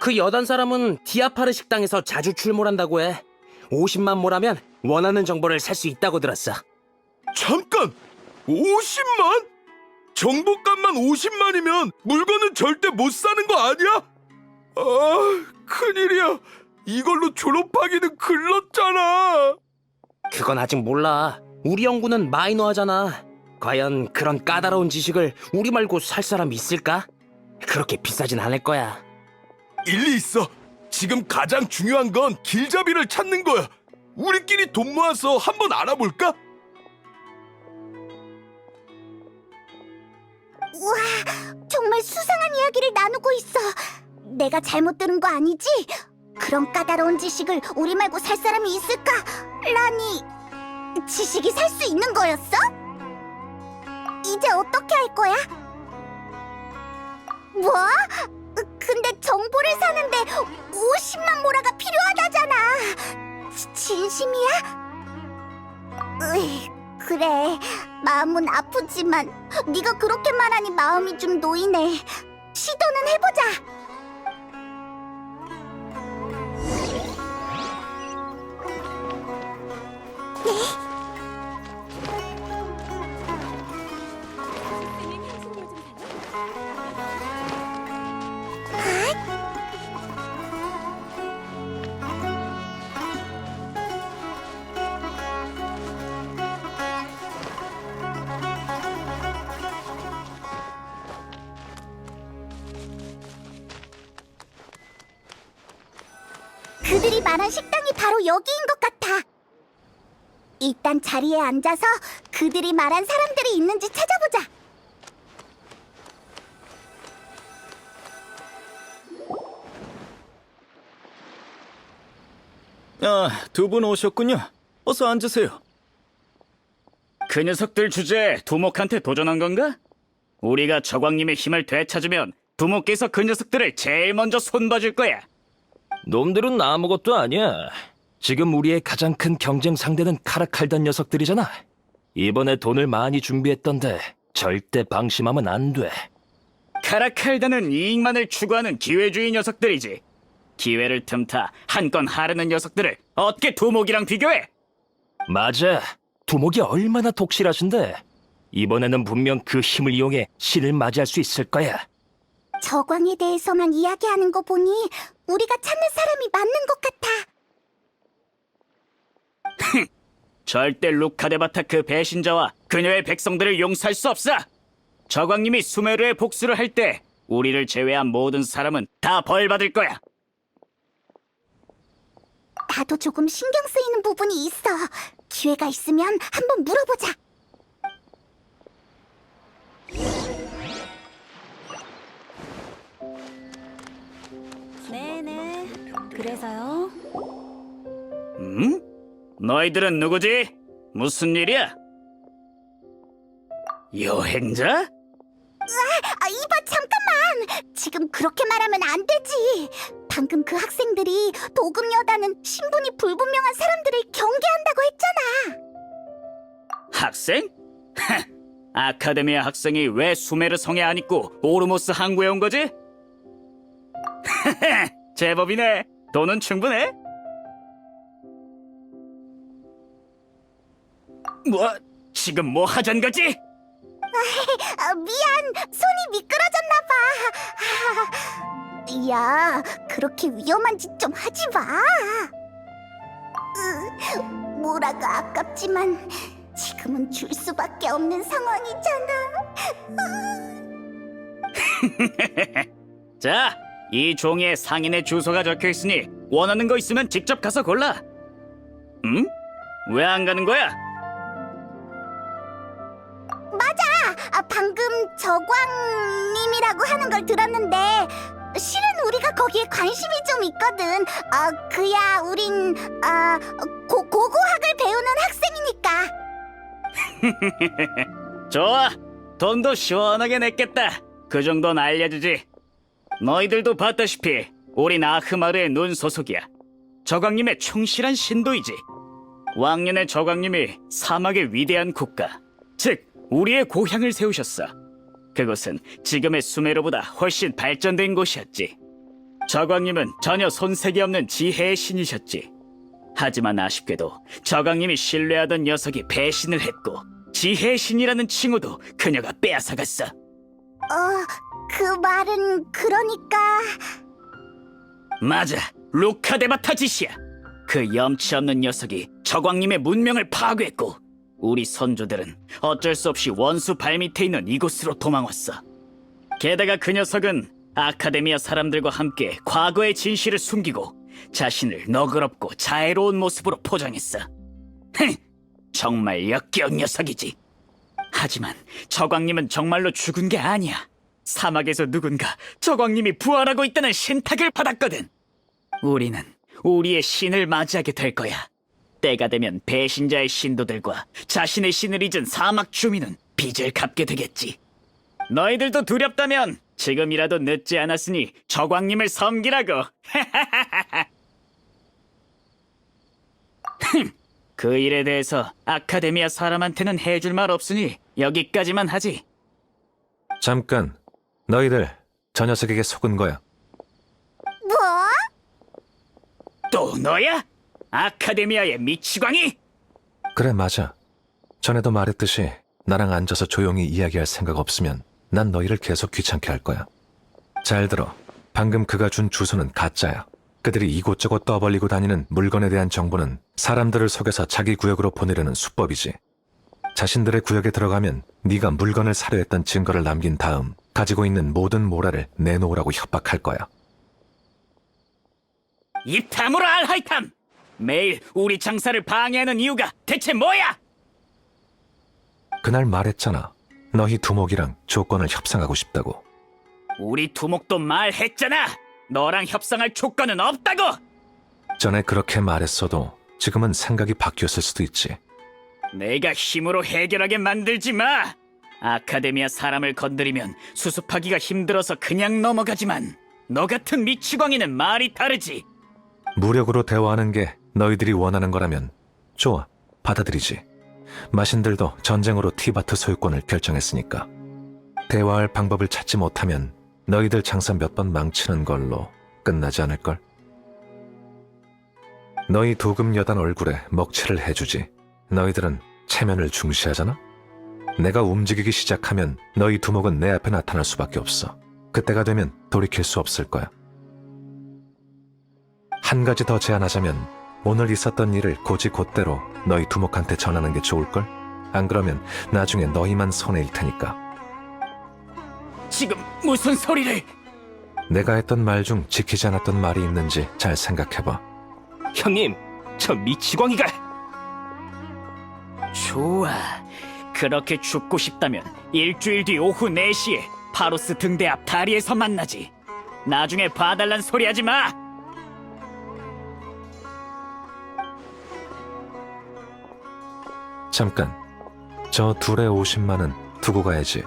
그 여단 사람은 디아파르 식당에서 자주 출몰한다고 해. 50만 모라면 원하는 정보를 살 수 있다고 들었어. 잠깐! 50만? 정보값만 50만이면 물건은 절대 못 사는 거 아니야? 아, 큰일이야. 이걸로 졸업하기는 글렀잖아. 그건 아직 몰라. 우리 연구는 마이너하잖아. 과연 그런 까다로운 지식을 우리 말고 살 사람 있을까? 그렇게 비싸진 않을 거야. 일리 있어. 지금 가장 중요한 건 길잡이를 찾는 거야. 우리끼리 돈 모아서 한번 알아볼까? 우와, 정말 수상한 이야기를 나누고 있어. 내가 잘못 들은 거 아니지? 그런 까다로운 지식을 우리 말고 살 사람이 있을까? 라니, 지식이 살 수 있는 거였어? 이제 어떻게 할 거야? 뭐? 근데 정보를 사는데 50만 모라가 필요하다잖아. 진심이야? 으이, 그래, 마음은 아프지만 네가 그렇게 말하니 마음이 좀 놓이네. 시도는 해보자. 그들이 말한 식당이 바로 여기인 것 같아. 일단 자리에 앉아서 그들이 말한 사람들이 있는지 찾아보자. 두 분 오셨군요. 어서 앉으세요. 그 녀석들 주제에 두목한테 도전한 건가? 우리가 저광님의 힘을 되찾으면 두목께서 그 녀석들을 제일 먼저 손봐줄 거야. 놈들은 아무것도 아니야. 지금 우리의 가장 큰 경쟁 상대는 카라칼단 녀석들이잖아. 이번에 돈을 많이 준비했던데 절대 방심하면 안 돼. 카라칼다는 이익만을 추구하는 기회주의 녀석들이지. 기회를 틈타 한 건 하려는 녀석들을 어떻게 두목이랑 비교해? 맞아. 두목이 얼마나 독실하신데. 이번에는 분명 그 힘을 이용해 신을 맞이할 수 있을 거야. 저광에 대해서만 이야기하는 거 보니 우리가 찾는 사람이 맞는 것 같아. 절대 루카데바타 그 배신자와 그녀의 백성들을 용서할 수 없어. 저광님이 수메르의 복수를 할 때 우리를 제외한 모든 사람은 다 벌받을 거야. 나도 조금 신경 쓰이는 부분이 있어. 기회가 있으면 한번 물어보자. 네네. 그래서요? 너희들은 누구지? 무슨 일이야? 여행자? 이봐, 잠깐만. 지금 그렇게 말하면 안 되지. 방금 그 학생들이 도금 여단은 신분이 불분명한 사람들을 경계한다고 했잖아. 학생? 아카데미아 학생이 왜 수메르 성에 안 있고 오르모스 항구에 온 거지? 제법이네. 돈은 충분해? 뭐? 지금 뭐 하자는 거지? 미안, 손이 미끄러졌나 봐. 야, 그렇게 위험한 짓 좀 하지 마. 뭐라가 아깝지만 지금은 줄 수밖에 없는 상황이잖아. 자, 이 종이에 상인의 주소가 적혀 있으니 원하는 거 있으면 직접 가서 골라. 응? 왜 안 가는 거야? 맞아. 방금 저광님이라고 하는 걸 들었는데 실은 우리가 거기에 관심이 좀 있거든. 그야 우린 고고학을 배우는 학생이니까. 좋아. 돈도 시원하게 냈겠다. 그 정도는 알려주지. 너희들도 봤다시피 우린 아흐마르의 눈 소속이야. 저광님의 충실한 신도이지. 왕년의 저광님이 사막의 위대한 국가, 즉 우리의 고향을 세우셨어. 그곳은 지금의 수메르보다 훨씬 발전된 곳이었지. 저광님은 전혀 손색이 없는 지혜의 신이셨지. 하지만 아쉽게도 저광님이 신뢰하던 녀석이 배신을 했고 지혜의 신이라는 칭호도 그녀가 빼앗아갔어. 그 말은 그러니까... 맞아, 루카데바타 짓이야. 그 염치 없는 녀석이 저광님의 문명을 파괴했고 우리 선조들은 어쩔 수 없이 원수 발밑에 있는 이곳으로 도망왔어. 게다가 그 녀석은 아카데미아 사람들과 함께 과거의 진실을 숨기고 자신을 너그럽고 자애로운 모습으로 포장했어. 흥! 정말 역겨운 녀석이지. 하지만 저광님은 정말로 죽은 게 아니야. 사막에서 누군가 저광님이 부활하고 있다는 신탁을 받았거든. 우리는 우리의 신을 맞이하게 될 거야. 때가 되면 배신자의 신도들과 자신의 신을 잊은 사막 주민은 빚을 갚게 되겠지. 너희들도 두렵다면 지금이라도 늦지 않았으니 저광님을 섬기라고. 그 일에 대해서 아카데미아 사람한테는 해줄 말 없으니 여기까지만 하지. 잠깐, 너희들 저 녀석에게 속은 거야. 뭐? 또 너야? 아카데미아의 미치광이? 그래, 맞아. 전에도 말했듯이 나랑 앉아서 조용히 이야기할 생각 없으면 난 너희를 계속 귀찮게 할 거야. 잘 들어. 방금 그가 준 주소는 가짜야. 그들이 이곳저곳 떠벌리고 다니는 물건에 대한 정보는 사람들을 속여서 자기 구역으로 보내려는 수법이지. 자신들의 구역에 들어가면 네가 물건을 사려 했던 증거를 남긴 다음 가지고 있는 모든 모라를 내놓으라고 협박할 거야. 입 다물어, 알하이탐! 매일 우리 장사를 방해하는 이유가 대체 뭐야? 그날 말했잖아. 너희 두목이랑 조건을 협상하고 싶다고. 우리 두목도 말했잖아! 너랑 협상할 조건은 없다고! 전에 그렇게 말했어도 지금은 생각이 바뀌었을 수도 있지. 내가 힘으로 해결하게 만들지 마! 아카데미아 사람을 건드리면 수습하기가 힘들어서 그냥 넘어가지만 너 같은 미치광이는 말이 다르지. 무력으로 대화하는 게 너희들이 원하는 거라면 좋아, 받아들이지. 마신들도 전쟁으로 티바트 소유권을 결정했으니까. 대화할 방법을 찾지 못하면 너희들 장사 몇 번 망치는 걸로 끝나지 않을걸? 너희 도금 여단 얼굴에 먹칠을 해주지. 너희들은 체면을 중시하잖아? 내가 움직이기 시작하면 너희 두목은 내 앞에 나타날 수밖에 없어. 그때가 되면 돌이킬 수 없을 거야. 한 가지 더 제안하자면 오늘 있었던 일을 곧이곧대로 너희 두목한테 전하는 게 좋을걸? 안 그러면 나중에 너희만 손해일 테니까. 지금 무슨 소리를... 내가 했던 말 중 지키지 않았던 말이 있는지 잘 생각해봐. 형님, 저 미치광이가... 좋아. 그렇게 죽고 싶다면 일주일 뒤 오후 4시에 파로스 등대 앞 다리에서 만나지. 나중에 봐달란 소리 하지 마! 잠깐, 저 둘의 50만은 두고 가야지.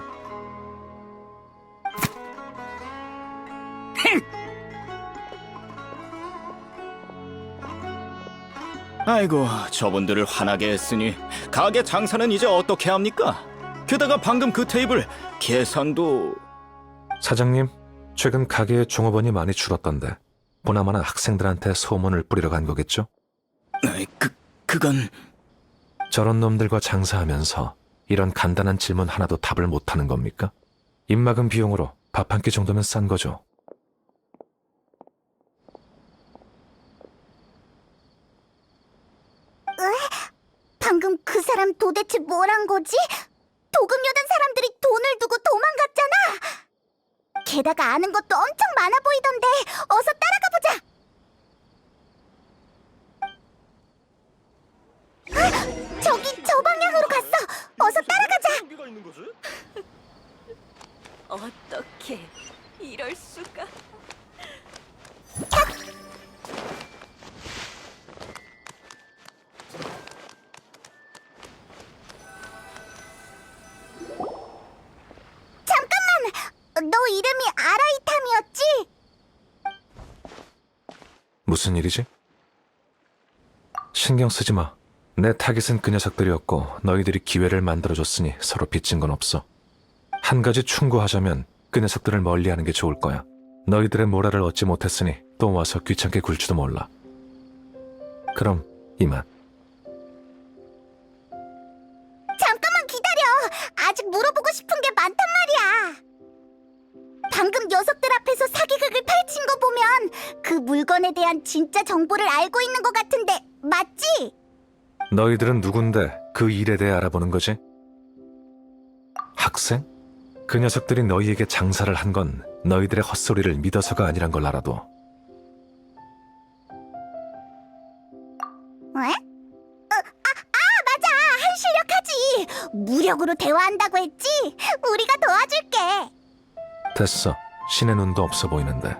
아이고, 저분들을 화나게 했으니 가게 장사는 이제 어떻게 합니까? 게다가 방금 그 테이블 계산도... 사장님, 최근 가게의 종업원이 많이 줄었던데 보나마나 학생들한테 소문을 뿌리러 간 거겠죠? 그건... 저런 놈들과 장사하면서 이런 간단한 질문 하나도 답을 못하는 겁니까? 입막은 비용으로 밥 한 끼 정도면 싼 거죠. 방금 그 사람 도대체 뭘 한 거지? 도금여단 사람들이 돈을 두고 도망갔잖아. 게다가 아는 것도 엄청 많아 보이던데 어서 따라가 보자. 저기 저 방향으로 갔어. 어서 따라가자. 어떻게 이럴 수가? 잠깐만. 너 이름이 아라이탐이었지? 무슨 일이지? 신경 쓰지 마. 내 타깃은 그 녀석들이었고 너희들이 기회를 만들어줬으니 서로 빚진 건 없어. 한 가지 충고하자면 그 녀석들을 멀리하는 게 좋을 거야. 너희들의 모라를 얻지 못했으니 또 와서 귀찮게 굴지도 몰라. 그럼 이만. 잠깐만 기다려. 싶은 게 많단 말이야. 방금 녀석들 앞에서 사기극을 펼친 거 보면 그 물건에 대한 진짜 정보를 알고 있는 것 같은데 맞지? 너희들은 누군데 그 일에 대해 알아보는 거지? 학생? 그 녀석들이 너희에게 장사를 한 건 너희들의 헛소리를 믿어서가 아니란 걸 알아도. 왜? 맞아. 한실력하지. 무력으로 대화한다고 했지? 우리가 도와줄게. 됐어. 신의 눈도 없어 보이는데.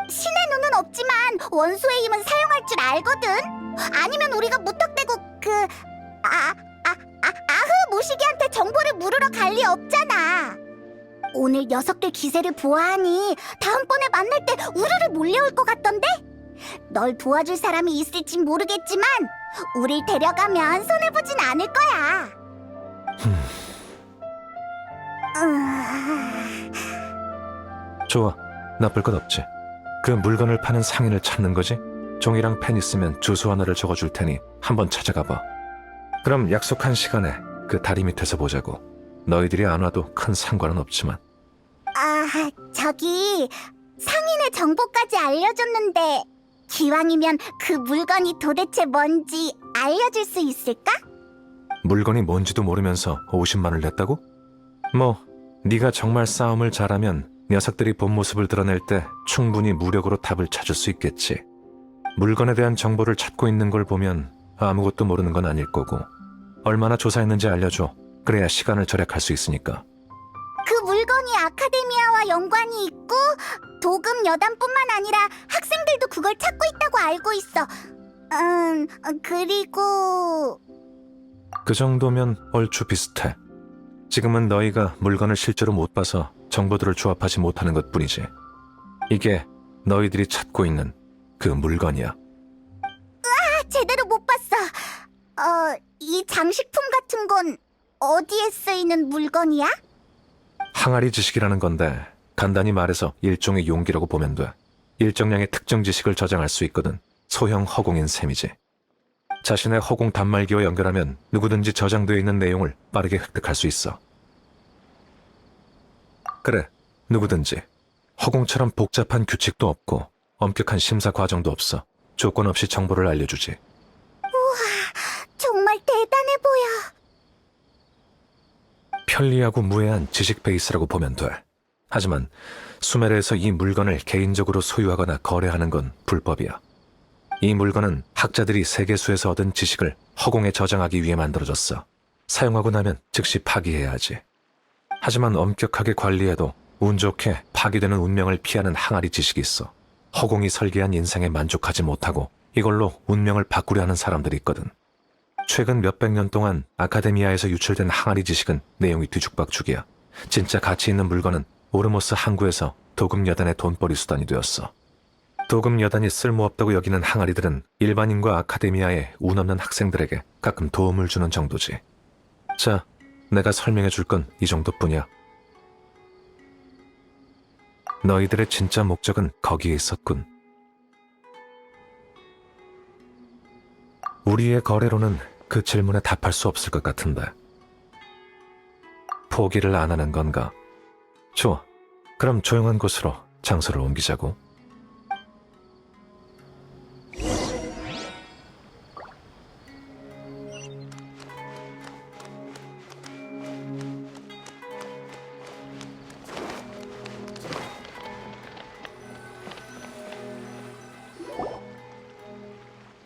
신의 눈은 없지만 원소의 힘은 사용할 줄 알거든. 아니면 우리가 무턱대고 아흐 모시기한테 정보를 물으러 갈 리 없잖아. 오늘 녀석들 기세를 보아하니 다음번에 만날 때 우르르 몰려올 것 같던데? 널 도와줄 사람이 있을진 모르겠지만 우릴 데려가면 손해보진 않을 거야. 좋아. 나쁠 것 없지. 그 물건을 파는 상인을 찾는 거지? 종이랑 펜 있으면 주소 하나를 적어줄 테니 한번 찾아가 봐. 그럼 약속한 시간에 그 다리 밑에서 보자고. 너희들이 안 와도 큰 상관은 없지만. 저기 상인의 정보까지 알려줬는데 기왕이면 그 물건이 도대체 뭔지 알려줄 수 있을까? 물건이 뭔지도 모르면서 50만을 냈다고? 뭐 네가 정말 싸움을 잘하면 녀석들이 본 모습을 드러낼 때 충분히 무력으로 답을 찾을 수 있겠지. 물건에 대한 정보를 찾고 있는 걸 보면 아무것도 모르는 건 아닐 거고. 얼마나 조사했는지 알려줘. 그래야 시간을 절약할 수 있으니까. 그 물건이 아카데미아와 연관이 있고 도금 여단뿐만 아니라 학생들도 그걸 찾고 있다고 알고 있어. 그리고 그 정도면 얼추 비슷해. 지금은 너희가 물건을 실제로 못 봐서 정보들을 조합하지 못하는 것뿐이지. 이게 너희들이 찾고 있는 그 물건이야. 제대로 못 봤어. 이 장식품 같은 건 어디에 쓰이는 물건이야? 항아리 지식이라는 건데 간단히 말해서 일종의 용기라고 보면 돼. 일정량의 특정 지식을 저장할 수 있거든. 소형 허공인 셈이지. 자신의 허공 단말기와 연결하면 누구든지 저장되어 있는 내용을 빠르게 획득할 수 있어. 그래, 누구든지. 허공처럼 복잡한 규칙도 없고 엄격한 심사 과정도 없어. 조건 없이 정보를 알려주지. 정말 대단해 보여. 편리하고 무해한 지식 베이스라고 보면 돼. 하지만 수메르에서 이 물건을 개인적으로 소유하거나 거래하는 건 불법이야. 이 물건은 학자들이 세계수에서 얻은 지식을 허공에 저장하기 위해 만들어졌어. 사용하고 나면 즉시 파기해야 하지. 하지만 엄격하게 관리해도 운 좋게 파기되는 운명을 피하는 항아리 지식이 있어. 허공이 설계한 인생에 만족하지 못하고 이걸로 운명을 바꾸려 하는 사람들이 있거든. 최근 몇백 년 동안 아카데미아에서 유출된 항아리 지식은 내용이 뒤죽박죽이야. 진짜 가치 있는 물건은 오르모스 항구에서 도금 여단의 돈벌이 수단이 되었어. 도금 여단이 쓸모없다고 여기는 항아리들은 일반인과 아카데미아의 운 없는 학생들에게 가끔 도움을 주는 정도지. 자, 내가 설명해 줄 건 이 정도뿐이야. 너희들의 진짜 목적은 거기에 있었군. 우리의 거래로는 그 질문에 답할 수 없을 것 같은데. 포기를 안 하는 건가? 좋아. 그럼 조용한 곳으로 장소를 옮기자고.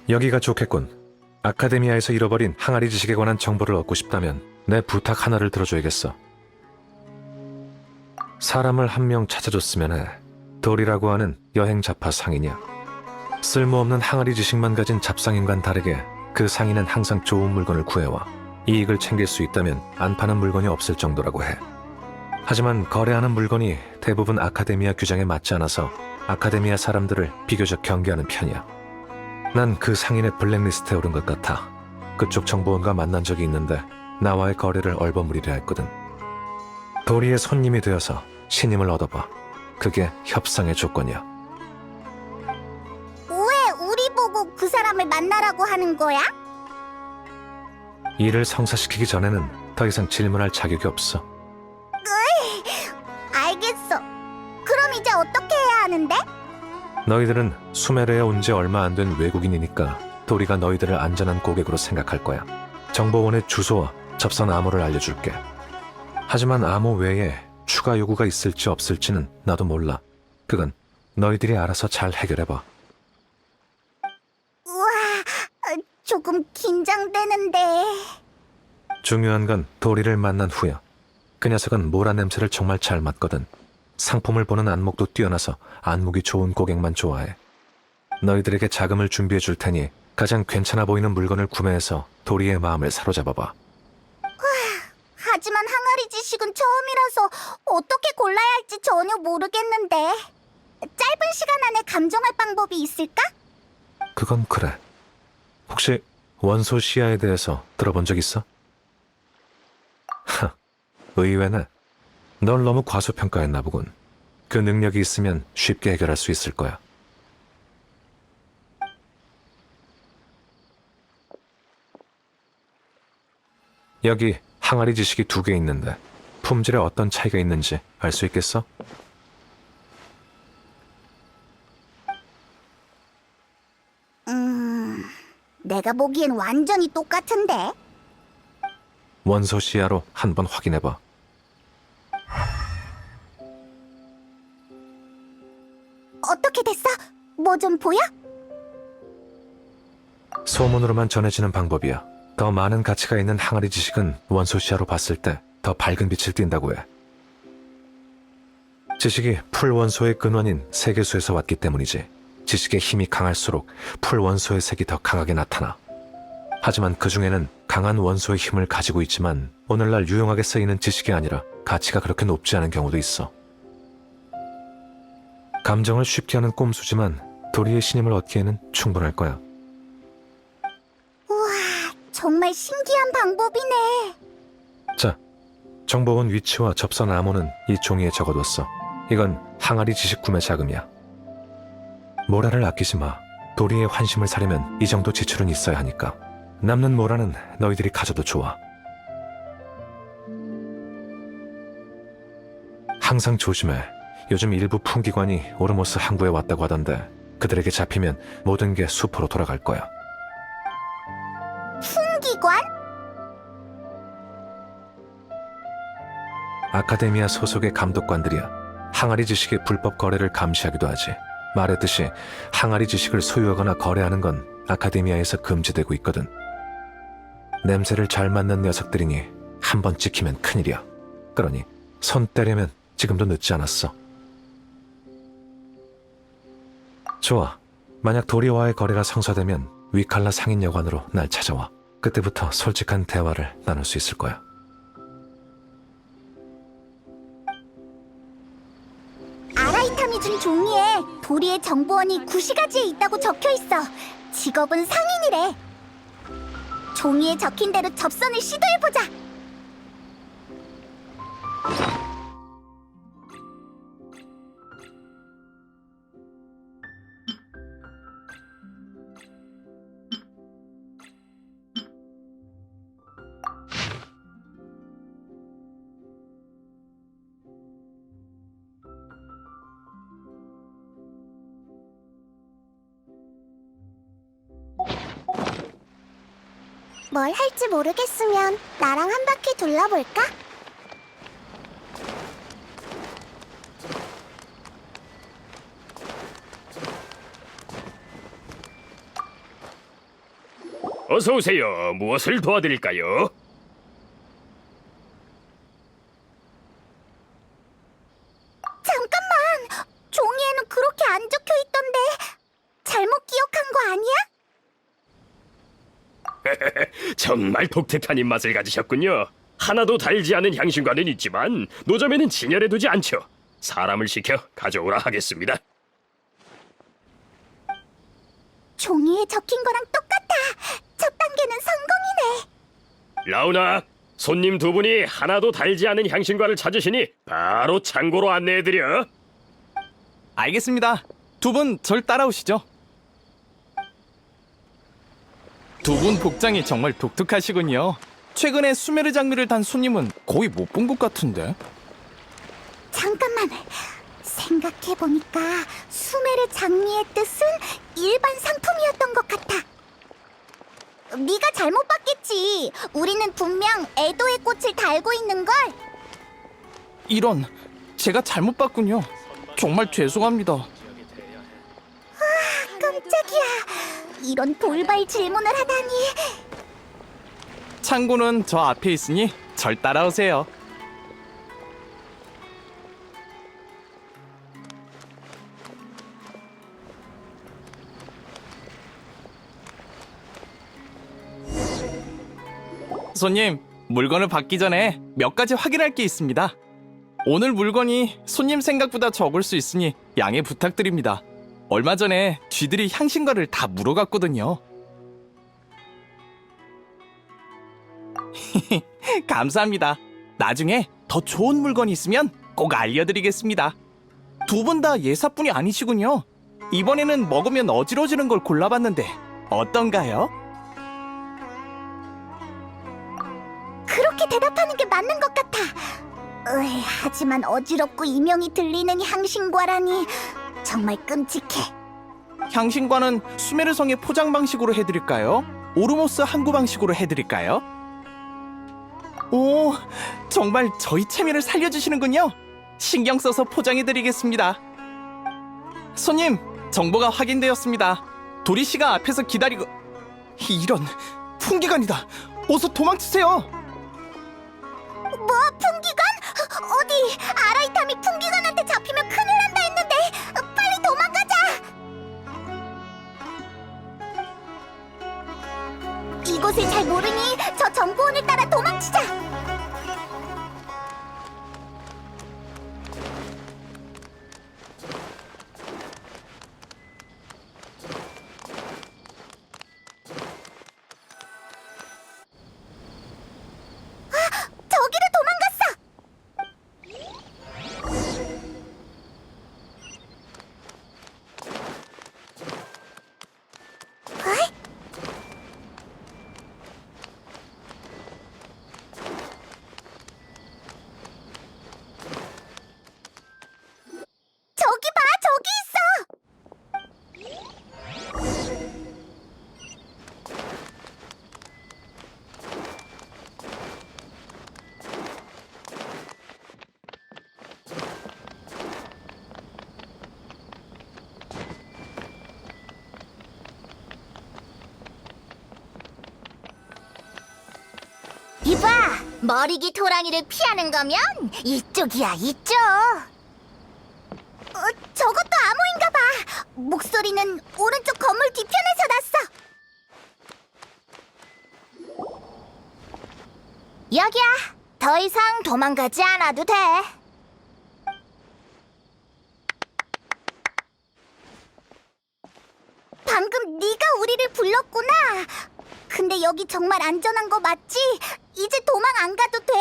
여기가 좋겠군. 아카데미아에서 잃어버린 항아리 지식에 관한 정보를 얻고 싶다면 내 부탁 하나를 들어줘야겠어. 사람을 한 명 찾아줬으면 해. 돌이라고 하는 여행 잡화 상인이야. 쓸모없는 항아리 지식만 가진 잡상인과는 다르게 그 상인은 항상 좋은 물건을 구해와 이익을 챙길 수 있다면 안 파는 물건이 없을 정도라고 해. 하지만 거래하는 물건이 대부분 아카데미아 규정에 맞지 않아서 아카데미아 사람들을 비교적 경계하는 편이야. 난 그 상인의 블랙리스트에 오른 것 같아. 그쪽 정보원과 만난 적이 있는데 나와의 거래를 얼버무리려 했거든. 도리의 손님이 되어서 신임을 얻어봐. 그게 협상의 조건이야. 왜 우리 보고 그 사람을 만나라고 하는 거야? 일을 성사시키기 전에는 더 이상 질문할 자격이 없어. 알겠어. 그럼 이제 어떻게 해야 하는데? 너희들은 수메르에 온 지 얼마 안 된 외국인이니까 도리가 너희들을 안전한 고객으로 생각할 거야. 정보원의 주소와 접선 암호를 알려줄게. 하지만 암호 외에 추가 요구가 있을지 없을지는 나도 몰라. 그건 너희들이 알아서 잘 해결해봐. 우와, 조금 긴장되는데. 중요한 건 도리를 만난 후야. 그 녀석은 모라 냄새를 정말 잘 맡거든. 상품을 보는 안목도 뛰어나서 안목이 좋은 고객만 좋아해. 너희들에게 자금을 준비해 줄 테니 가장 괜찮아 보이는 물건을 구매해서 도리의 마음을 사로잡아봐. 하지만 항아리 지식은 처음이라서 어떻게 골라야 할지 전혀 모르겠는데. 짧은 시간 안에 감정할 방법이 있을까? 그건 그래. 혹시 원소 시야에 대해서 들어본 적 있어? 하, 의외네. 널 너무 과소평가했나 보군. 그 능력이 있으면 쉽게 해결할 수 있을 거야. 여기 항아리 지식이 2개 있는데 품질에 어떤 차이가 있는지 알 수 있겠어? 내가 보기엔 완전히 똑같은데. 원소 시야로 한번 확인해봐. 어떻게 됐어? 뭐 좀 보여? 소문으로만 전해지는 방법이야. 더 많은 가치가 있는 항아리 지식은 원소 시야로 봤을 때 더 밝은 빛을 띈다고 해. 지식이 풀 원소의 근원인 세계수에서 왔기 때문이지. 지식의 힘이 강할수록 풀 원소의 색이 더 강하게 나타나. 하지만 그 중에는 강한 원소의 힘을 가지고 있지만 오늘날 유용하게 쓰이는 지식이 아니라 가치가 그렇게 높지 않은 경우도 있어. 감정을 쉽게 하는 꼼수지만 도리의 신임을 얻기에는 충분할 거야. 우와, 정말 신기한 방법이네. 자, 정보원 위치와 접선 암호는 이 종이에 적어뒀어. 이건 항아리 지식 구매 자금이야. 모라를 아끼지 마. 도리의 환심을 사려면 이 정도 지출은 있어야 하니까. 남는 모라는 너희들이 가져도 좋아. 항상 조심해. 요즘 일부 풍기관이 오르모스 항구에 왔다고 하던데 그들에게 잡히면 모든 게 수포로 돌아갈 거야. 풍기관? 아카데미아 소속의 감독관들이야. 항아리 지식의 불법 거래를 감시하기도 하지. 말했듯이 항아리 지식을 소유하거나 거래하는 건 아카데미아에서 금지되고 있거든. 냄새를 잘 맡는 녀석들이니 한 번 찍히면 큰일이야. 그러니 손 떼려면 지금도 늦지 않았어. 좋아. 만약 도리와의 거래가 성사되면 위칼라 상인 여관으로 날 찾아와. 그때부터 솔직한 대화를 나눌 수 있을 거야. 아라이탐이 준 종이에 도리의 정보원이 구시가지에 있다고 적혀있어. 직업은 상인이래. 종이에 적힌 대로 접선을 시도해보자. 뭘 할지 모르겠으면 나랑 한 바퀴 둘러볼까? 어서 오세요. 무엇을 도와드릴까요? 잠깐만! 종이에는 그렇게 안 적혀있던데 잘못 기억한 거 아니야? 정말 독특한 입맛을 가지셨군요. 하나도 달지 않은 향신과는 있지만 노점에는 진열해 두지 않죠. 사람을 시켜 가져오라 하겠습니다. 종이에 적힌 거랑 똑같아. 첫 단계는 성공이네. 라우나, 손님 2분이 하나도 달지 않은 향신과를 찾으시니 바로 창고로 안내해드려. 알겠습니다. 2분 절 따라오시죠. 2분 복장이 정말 독특하시군요. 최근에 수메르 장미를 단 손님은 거의 못 본 것 같은데. 잠깐만. 생각해보니까 수메르 장미의 뜻은 일반 상품이었던 것 같아. 네가 잘못 봤겠지. 우리는 분명 애도의 꽃을 달고 있는걸. 이런, 제가 잘못 봤군요. 정말 죄송합니다. 깜짝이야. 이런 돌발 질문을 하다니. 창고는 저 앞에 있으니 절 따라오세요. 손님, 물건을 받기 전에 몇 가지 확인할 게 있습니다. 오늘 물건이 손님 생각보다 적을 수 있으니 양해 부탁드립니다. 얼마 전에 쥐들이 향신과를 다 물어갔거든요. 감사합니다. 나중에 더 좋은 물건이 있으면 꼭 알려드리겠습니다. 두 분 다 예사뿐이 아니시군요. 이번에는 먹으면 어지러지는 걸 골라봤는데 어떤가요? 그렇게 대답하는 게 맞는 것 같아. 하지만 어지럽고 이명이 들리는 향신과라니 정말 끔찍해. 향신과는 수메르성의 포장 방식으로 해드릴까요? 오르모스 항구 방식으로 해드릴까요? 오, 정말 저희 체면을 살려주시는군요. 신경 써서 포장해드리겠습니다. 손님, 정보가 확인되었습니다. 도리 씨가 앞에서 기다리고... 이런, 풍기관이다. 어서 도망치세요. 뭐? 풍기관? 어디? 아라이탐이 풍기관한테 잡히면 큰일 난다 했는데. 빨리 도망가자. 이곳을 잘 모르니 저 정보원을 따라 도망치자. 저기로 도망갔어. 어이? 저기 봐, 저기 있어. 이봐, 머리기 토랑이를 피하는 거면 이쪽이야, 이쪽. 저것도 암호인가 봐. 목소리는 오른쪽 건물 뒤편에서 났어. 여기야. 더 이상 도망가지 않아도 돼. 방금 네가 우리를 불렀구나. 근데 여기 정말 안전한 거 맞지? 이제 도망 안 가도 돼?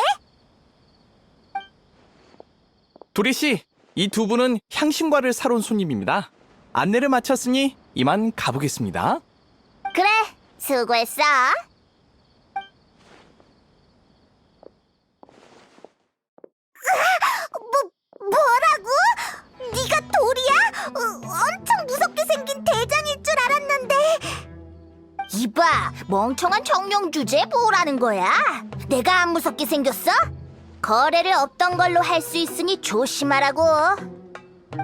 도리 씨, 이 두 분은 향신과를 사러 온 손님입니다. 안내를 마쳤으니 이만 가보겠습니다. 그래, 수고했어. 뭐라고? 네가 돌이야? 엄청 무섭게 생긴 대장일 줄 알았는데. 이봐, 멍청한 정령 주제에 뭐라는 거야? 내가 안 무섭게 생겼어? 거래를 없던 걸로 할 수 있으니 조심하라고.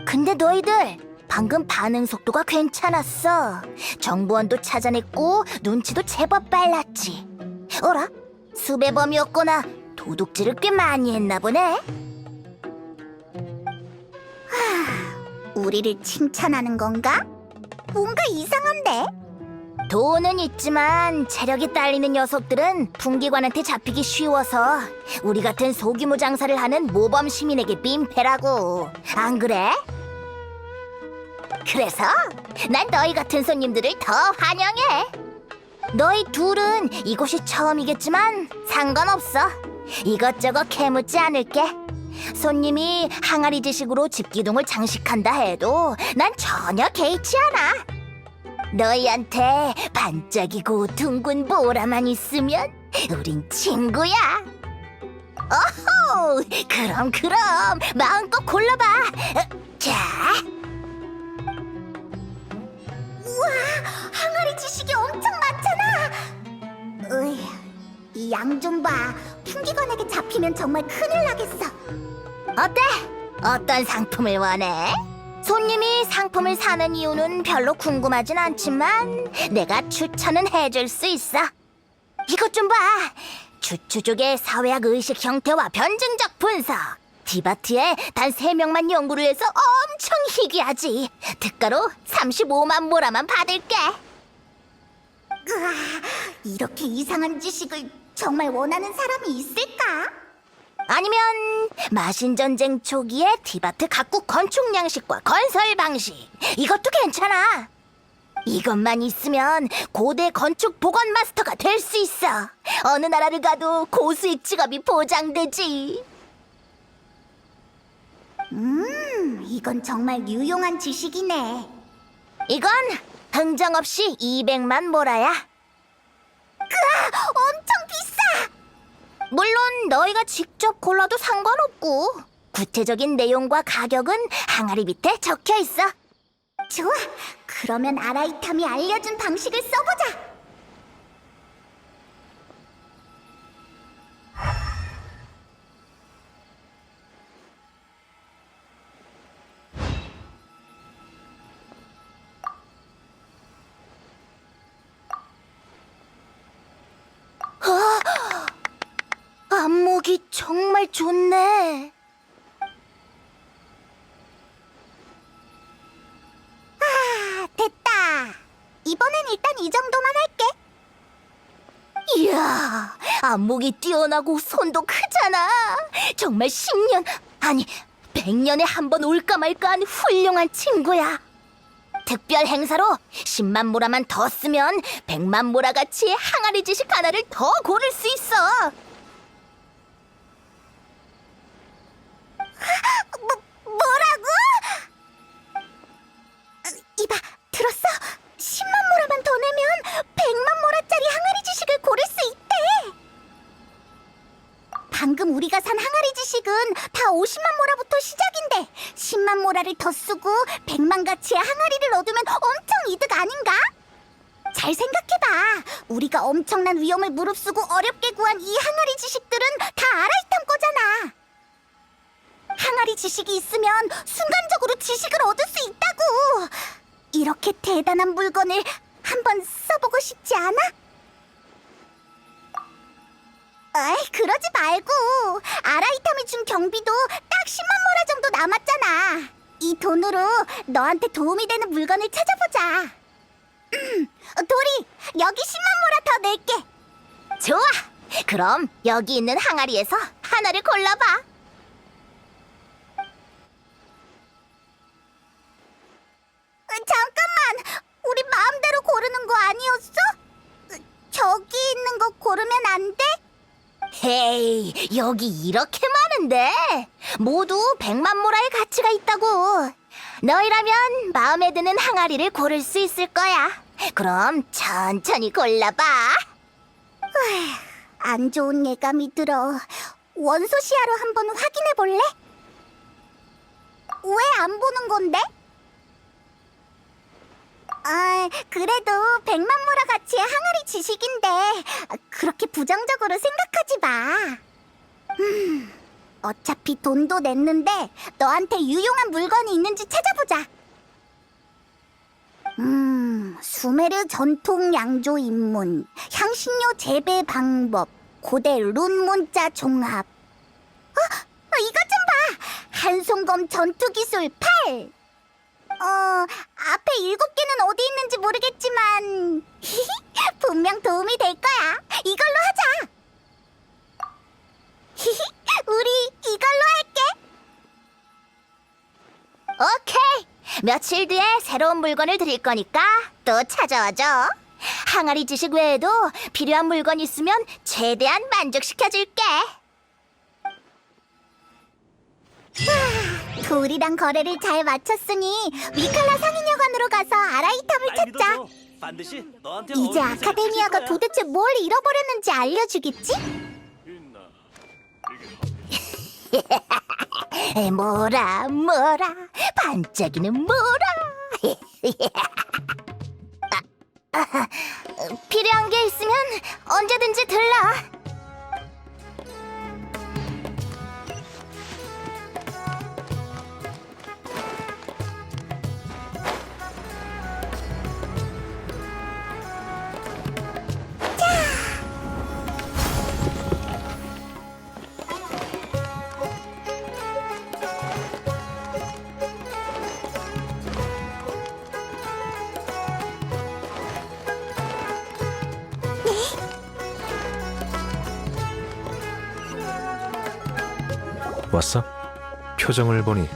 근데 너희들 방금 반응 속도가 괜찮았어. 정보원도 찾아냈고 눈치도 제법 빨랐지. 어라? 수배범이었거나 도둑질을 꽤 많이 했나 보네. 우리를 칭찬하는 건가? 뭔가 이상한데? 돈은 있지만 체력이 딸리는 녀석들은 풍기관한테 잡히기 쉬워서 우리 같은 소규모 장사를 하는 모범 시민에게 민폐라고. 안 그래? 그래서 난 너희 같은 손님들을 더 환영해. 너희 둘은 이곳이 처음이겠지만 상관없어. 이것저것 캐묻지 않을게. 손님이 항아리 지식으로 집기둥을 장식한다 해도 난 전혀 개의치 않아. 너희한테 반짝이고 둥근 보라만 있으면 우린 친구야. 어호, 그럼 마음껏 골라봐. 자, 우와, 항아리 지식이 엄청 많잖아. 이 양 좀 봐. 풍기관에게 잡히면 정말 큰일 나겠어. 어때? 어떤 상품을 원해? 손님이 상품을 사는 이유는 별로 궁금하진 않지만 내가 추천은 해줄 수 있어. 이것 좀 봐. 주추족의 사회학 의식 형태와 변증적 분석. 디바트에 단 3명만 연구를 해서 엄청 희귀하지. 특가로 35만 모라만 받을게. 으아, 이렇게 이상한 지식을 정말 원하는 사람이 있을까? 아니면 마신전쟁 초기의 디바트 각국 건축 양식과 건설 방식. 이것도 괜찮아. 이것만 있으면 고대 건축 복원 마스터가 될 수 있어. 어느 나라를 가도 고수익 직업이 보장되지. 이건 정말 유용한 지식이네. 이건 흥정 없이 200만 모라야. 엄청 비싸. 물론 너희가 직접 골라도 상관없고 구체적인 내용과 가격은 항아리 밑에 적혀 있어. 좋아. 그러면 아라이탐이 알려준 방식을 써보자. 안목이 정말 좋네. 됐다. 이번엔 일단 이 정도만 할게. 이야, 안목이 뛰어나고 손도 크잖아. 정말 10년, 아니 100년에 한 번 올까 말까한 훌륭한 친구야. 특별 행사로 10만 모라만 더 쓰면 100만 모라 가치의 항아리 지식 하나를 더 고를 수 있어. 뭐라고? 이봐, 들었어? 10만 모라만 더 내면 100만 모라짜리 항아리 지식을 고를 수 있대. 방금 우리가 산 항아리 지식은 다 50만 모라부터 시작인데 10만 모라를 더 쓰고 100만 가치의 항아리를 얻으면 엄청 이득 아닌가? 잘 생각해봐. 우리가 엄청난 위험을 무릅쓰고 어렵게 구한 이 항아리 지식들은 다 아라이탐 거잖아. 항아리 지식이 있으면 순간적으로 지식을 얻을 수 있다고. 이렇게 대단한 물건을 한번 써보고 싶지 않아? 에이, 그러지 말고. 아라이탐이 준 경비도 딱 10만 모라 정도 남았잖아. 이 돈으로 너한테 도움이 되는 물건을 찾아보자. 도리, 여기 10만 모라 더 낼게. 좋아. 그럼 여기 있는 항아리에서 하나를 골라봐. 잠깐만, 우리 마음대로 고르는 거 아니었어? 저기 있는 거 고르면 안 돼? 헤이, 여기 이렇게 많은데 모두 100만 모라의 가치가 있다고. 너희라면 마음에 드는 항아리를 고를 수 있을 거야. 그럼 천천히 골라봐. 안 좋은 예감이 들어. 원소 시야로 한번 확인해 볼래? 왜 안 보는 건데? 그래도 100만 모라 가치의 항아리 지식인데 그렇게 부정적으로 생각하지 마. 어차피 돈도 냈는데 너한테 유용한 물건이 있는지 찾아보자. 수메르 전통 양조 입문, 향신료 재배 방법, 고대 룬 문자 종합. 이것 좀 봐. 한송검 전투 기술 8. 앞에 7개는 어디 있는지 모르겠지만 분명 도움이 될 거야. 이걸로 하자. 우리 이걸로 할게. 오케이. 며칠 뒤에 새로운 물건을 드릴 거니까 또 찾아와줘. 항아리 지식 외에도 필요한 물건 있으면 최대한 만족시켜줄게. 도리랑 거래를 잘 마쳤으니 위칼라 상인여관으로 가서 아라이탐을 찾자. 반드시 너한테 이제 아카데미아가 도대체 뭘 잃어버렸는지 알려주겠지? 뭐라 반짝이는 뭐라. 필요한 게 있으면 언제든지 들러. 왔어? 표정을 보니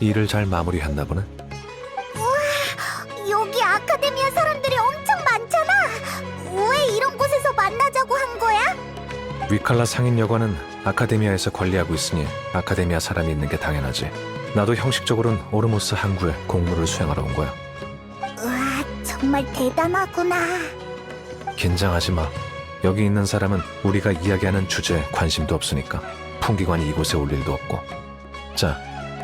일을 잘 마무리했나 보네. 여기 아카데미아 사람들이 엄청 많잖아. 왜 이런 곳에서 만나자고 한 거야? 위칼라 상인 여관은 아카데미아에서 관리하고 있으니 아카데미아 사람이 있는 게 당연하지. 나도 형식적으로는 오르모스 항구에 공무를 수행하러 온 거야. 우와, 정말 대단하구나. 긴장하지 마. 여기 있는 사람은 우리가 이야기하는 주제에 관심도 없으니까 풍기관이 이곳에 올 일도 없고. 자,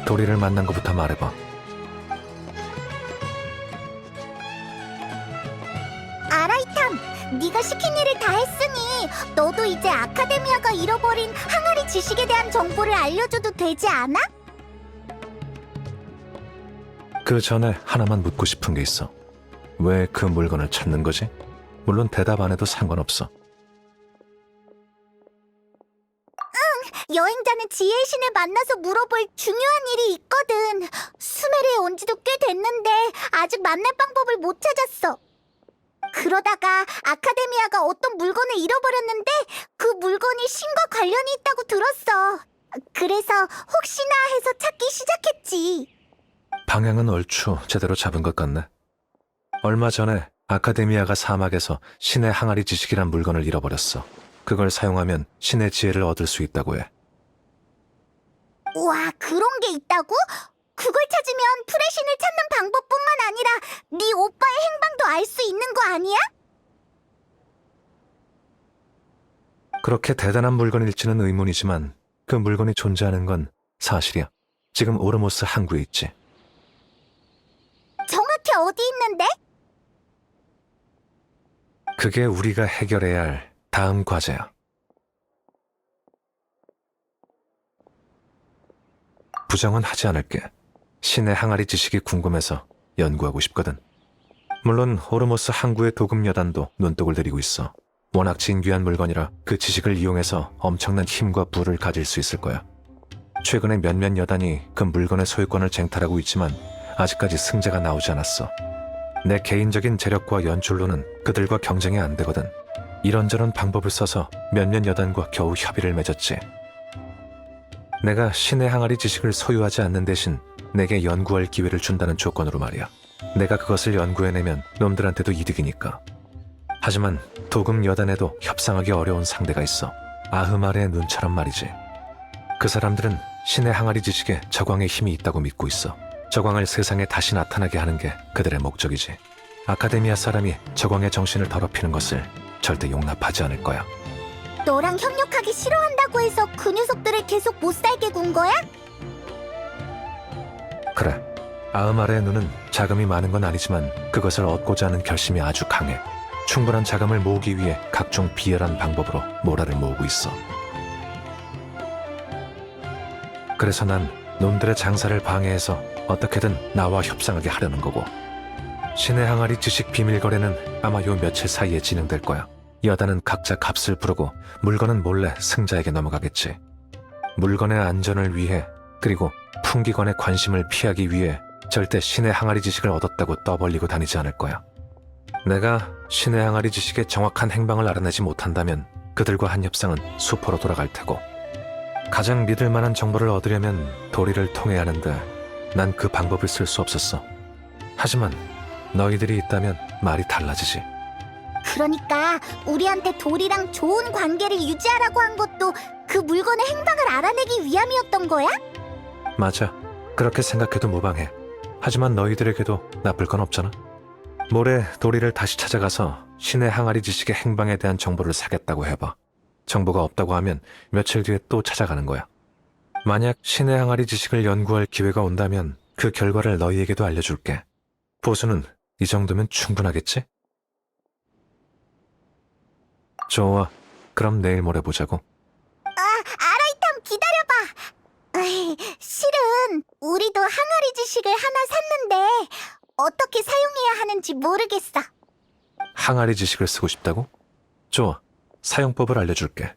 도리를 만난 것부터 말해봐. 아라이탐, 네가 시킨 일을 다 했으니 너도 이제 아카데미아가 잃어버린 항아리 지식에 대한 정보를 알려줘도 되지 않아? 그 전에 하나만 묻고 싶은 게 있어. 왜 그 물건을 찾는 거지? 물론 대답 안 해도 상관없어. 여행자는 지혜의 신을 만나서 물어볼 중요한 일이 있거든. 수메르에 온 지도 꽤 됐는데 아직 만날 방법을 못 찾았어. 그러다가 아카데미아가 어떤 물건을 잃어버렸는데 그 물건이 신과 관련이 있다고 들었어. 그래서 혹시나 해서 찾기 시작했지. 방향은 얼추 제대로 잡은 것 같네. 얼마 전에 아카데미아가 사막에서 신의 항아리 지식이란 물건을 잃어버렸어. 그걸 사용하면 신의 지혜를 얻을 수 있다고 해. 우와, 그런 게 있다고? 그걸 찾으면 프레신을 찾는 방법뿐만 아니라 네 오빠의 행방도 알 수 있는 거 아니야? 그렇게 대단한 물건일지는 의문이지만 그 물건이 존재하는 건 사실이야. 지금 오르모스 항구에 있지. 정확히 어디 있는데? 그게 우리가 해결해야 할 다음 과제야. 부정은 하지 않을게. 신의 항아리 지식이 궁금해서 연구하고 싶거든. 물론 오르모스 항구의 도금 여단도 눈독을 들이고 있어. 워낙 진귀한 물건이라 그 지식을 이용해서 엄청난 힘과 부를 가질 수 있을 거야. 최근에 몇몇 여단이 그 물건의 소유권을 쟁탈하고 있지만 아직까지 승자가 나오지 않았어. 내 개인적인 재력과 연출로는 그들과 경쟁이 안 되거든. 이런저런 방법을 써서 몇몇 여단과 겨우 협의를 맺었지. 내가 신의 항아리 지식을 소유하지 않는 대신 내게 연구할 기회를 준다는 조건으로 말이야. 내가 그것을 연구해내면 놈들한테도 이득이니까. 하지만 도금 여단에도 협상하기 어려운 상대가 있어. 아흐마르의 눈처럼 말이지. 그 사람들은 신의 항아리 지식에 저광의 힘이 있다고 믿고 있어. 저광을 세상에 다시 나타나게 하는 게 그들의 목적이지. 아카데미아 사람이 저광의 정신을 더럽히는 것을 절대 용납하지 않을 거야. 너랑 협력하기 싫어한다고 해서 그 녀석들을 계속 못 살게 군 거야? 그래. 아흐마르의 눈은 자금이 많은 건 아니지만 그것을 얻고자 하는 결심이 아주 강해. 충분한 자금을 모으기 위해 각종 비열한 방법으로 모라를 모으고 있어. 그래서 난 놈들의 장사를 방해해서 어떻게든 나와 협상하게 하려는 거고. 신의 항아리 지식 비밀 거래는 아마 요 며칠 사이에 진행될 거야. 여단은 각자 값을 부르고 물건은 몰래 승자에게 넘어가겠지. 물건의 안전을 위해 그리고 풍기관의 관심을 피하기 위해 절대 신의 항아리 지식을 얻었다고 떠벌리고 다니지 않을 거야. 내가 신의 항아리 지식의 정확한 행방을 알아내지 못한다면 그들과 한 협상은 수포로 돌아갈 테고, 가장 믿을 만한 정보를 얻으려면 도리를 통해야 하는데 난 그 방법을 쓸 수 없었어. 하지만 너희들이 있다면 말이 달라지지. 그러니까 우리한테 도리랑 좋은 관계를 유지하라고 한 것도 그 물건의 행방을 알아내기 위함이었던 거야? 맞아. 그렇게 생각해도 무방해. 하지만 너희들에게도 나쁠 건 없잖아. 모레 도리를 다시 찾아가서 신의 항아리 지식의 행방에 대한 정보를 사겠다고 해봐. 정보가 없다고 하면 며칠 뒤에 또 찾아가는 거야. 만약 신의 항아리 지식을 연구할 기회가 온다면 그 결과를 너희에게도 알려줄게. 보수는 이 정도면 충분하겠지? 좋아. 그럼 내일 모레 보자고. 아라이탐 기다려봐. 실은 우리도 항아리 지식을 하나 샀는데 어떻게 사용해야 하는지 모르겠어. 항아리 지식을 쓰고 싶다고? 좋아. 사용법을 알려줄게.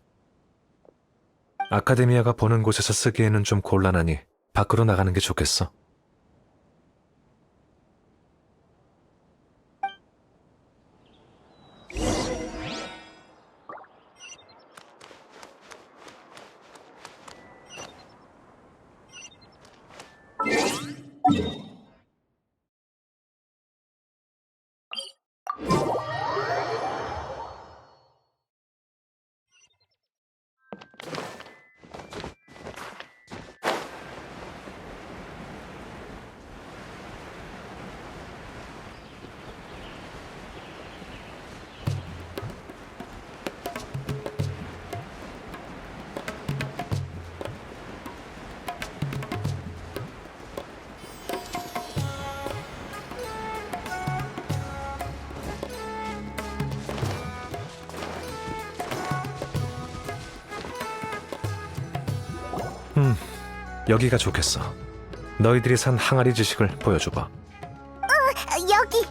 아카데미아가 보는 곳에서 쓰기에는 좀 곤란하니 밖으로 나가는 게 좋겠어. 여기가 좋겠어. 너희들이 산 항아리 지식을 보여줘봐. 여기.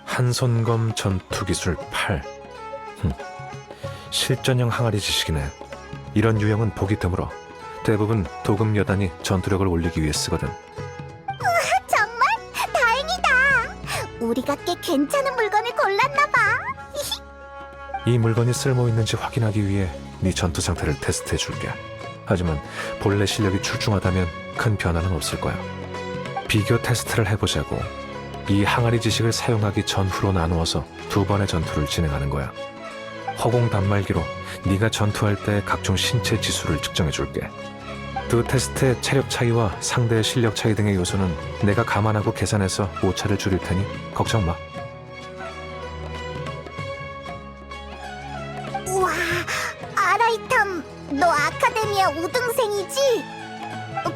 한손검 전투기술 8. 실전형 항아리 지식이네. 이런 유형은 보기 드물어. 대부분 도금 여단이 전투력을 올리기 위해 쓰거든. 정말 다행이다. 우리가 꽤 괜찮은 물건을 골랐나 봐. 이 물건이 쓸모 있는지 확인하기 위해 네 전투 상태를 테스트해 줄게. 하지만 본래 실력이 출중하다면 큰 변화는 없을 거야. 비교 테스트를 해보자고. 이 항아리 지식을 사용하기 전후로 나누어서 2번의 전투를 진행하는 거야. 허공 단말기로 네가 전투할 때 각종 신체 지수를 측정해 줄게. 두 테스트의 체력 차이와 상대의 실력 차이 등의 요소는 내가 감안하고 계산해서 오차를 줄일 테니 걱정 마. 우와, 아라이탐, 너 아카데미아 우등생이지?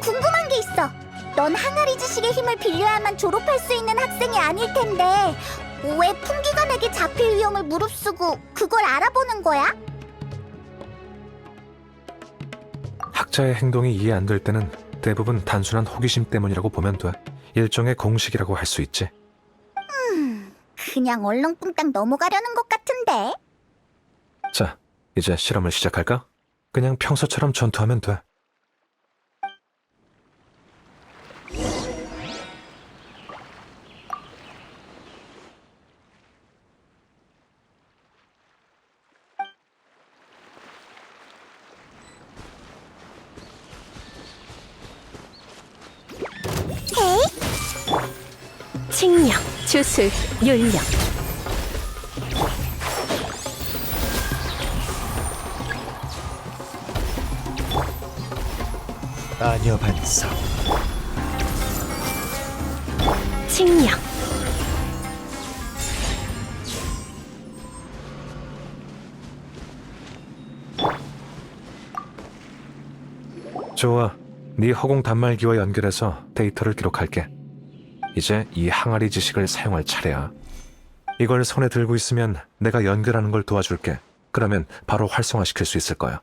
궁금한 게 있어. 넌 항아리 지식의 힘을 빌려야만 졸업할 수 있는 학생이 아닐 텐데 왜 풍기관에게 잡힐 위험을 무릅쓰고 그걸 알아보는 거야? 학자의 행동이 이해 안 될 때는 대부분 단순한 호기심 때문이라고 보면 돼. 일종의 공식이라고 할 수 있지. 그냥 얼렁뚱땅 넘어가려는 것 같은데. 자, 이제 실험을 시작할까? 그냥 평소처럼 전투하면 돼. 칭령, 주술, 윤령. 아녀 반사. 칭령. 좋아. 네 허공 단말기와 연결해서 데이터를 기록할게. 이제 이 항아리 지식을 사용할 차례야. 이걸 손에 들고 있으면 내가 연결하는 걸 도와줄게. 그러면 바로 활성화시킬 수 있을 거야.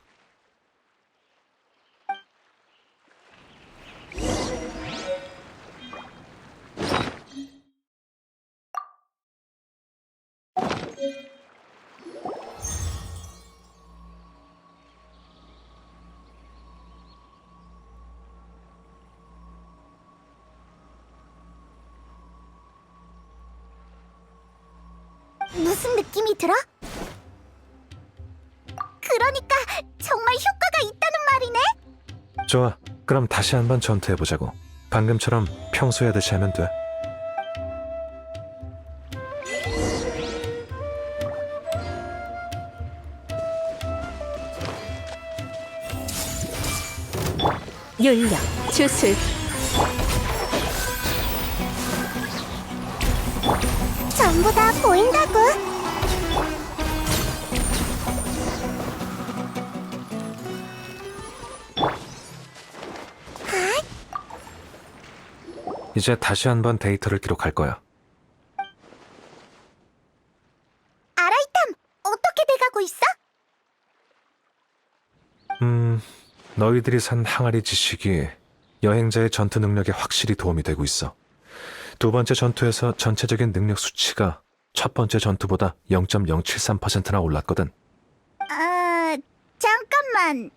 무슨 느낌이 들어? 그러니까 정말 효과가 있다는 말이네? 좋아. 그럼 다시 한번 전투해보자고. 방금처럼 평소에 하듯이 하면 돼. 윤령, 주술. 전부 다 보인다고. 이제 다시 한번 데이터를 기록할 거야. 아라이탐, 어떻게 돼가고 있어? 너희들이 산 항아리 지식이 여행자의 전투 능력에 확실히 도움이 되고 있어. 두 번째 전투에서 전체적인 능력 수치가 첫 번째 전투보다 0.073%나 올랐거든. 잠깐만.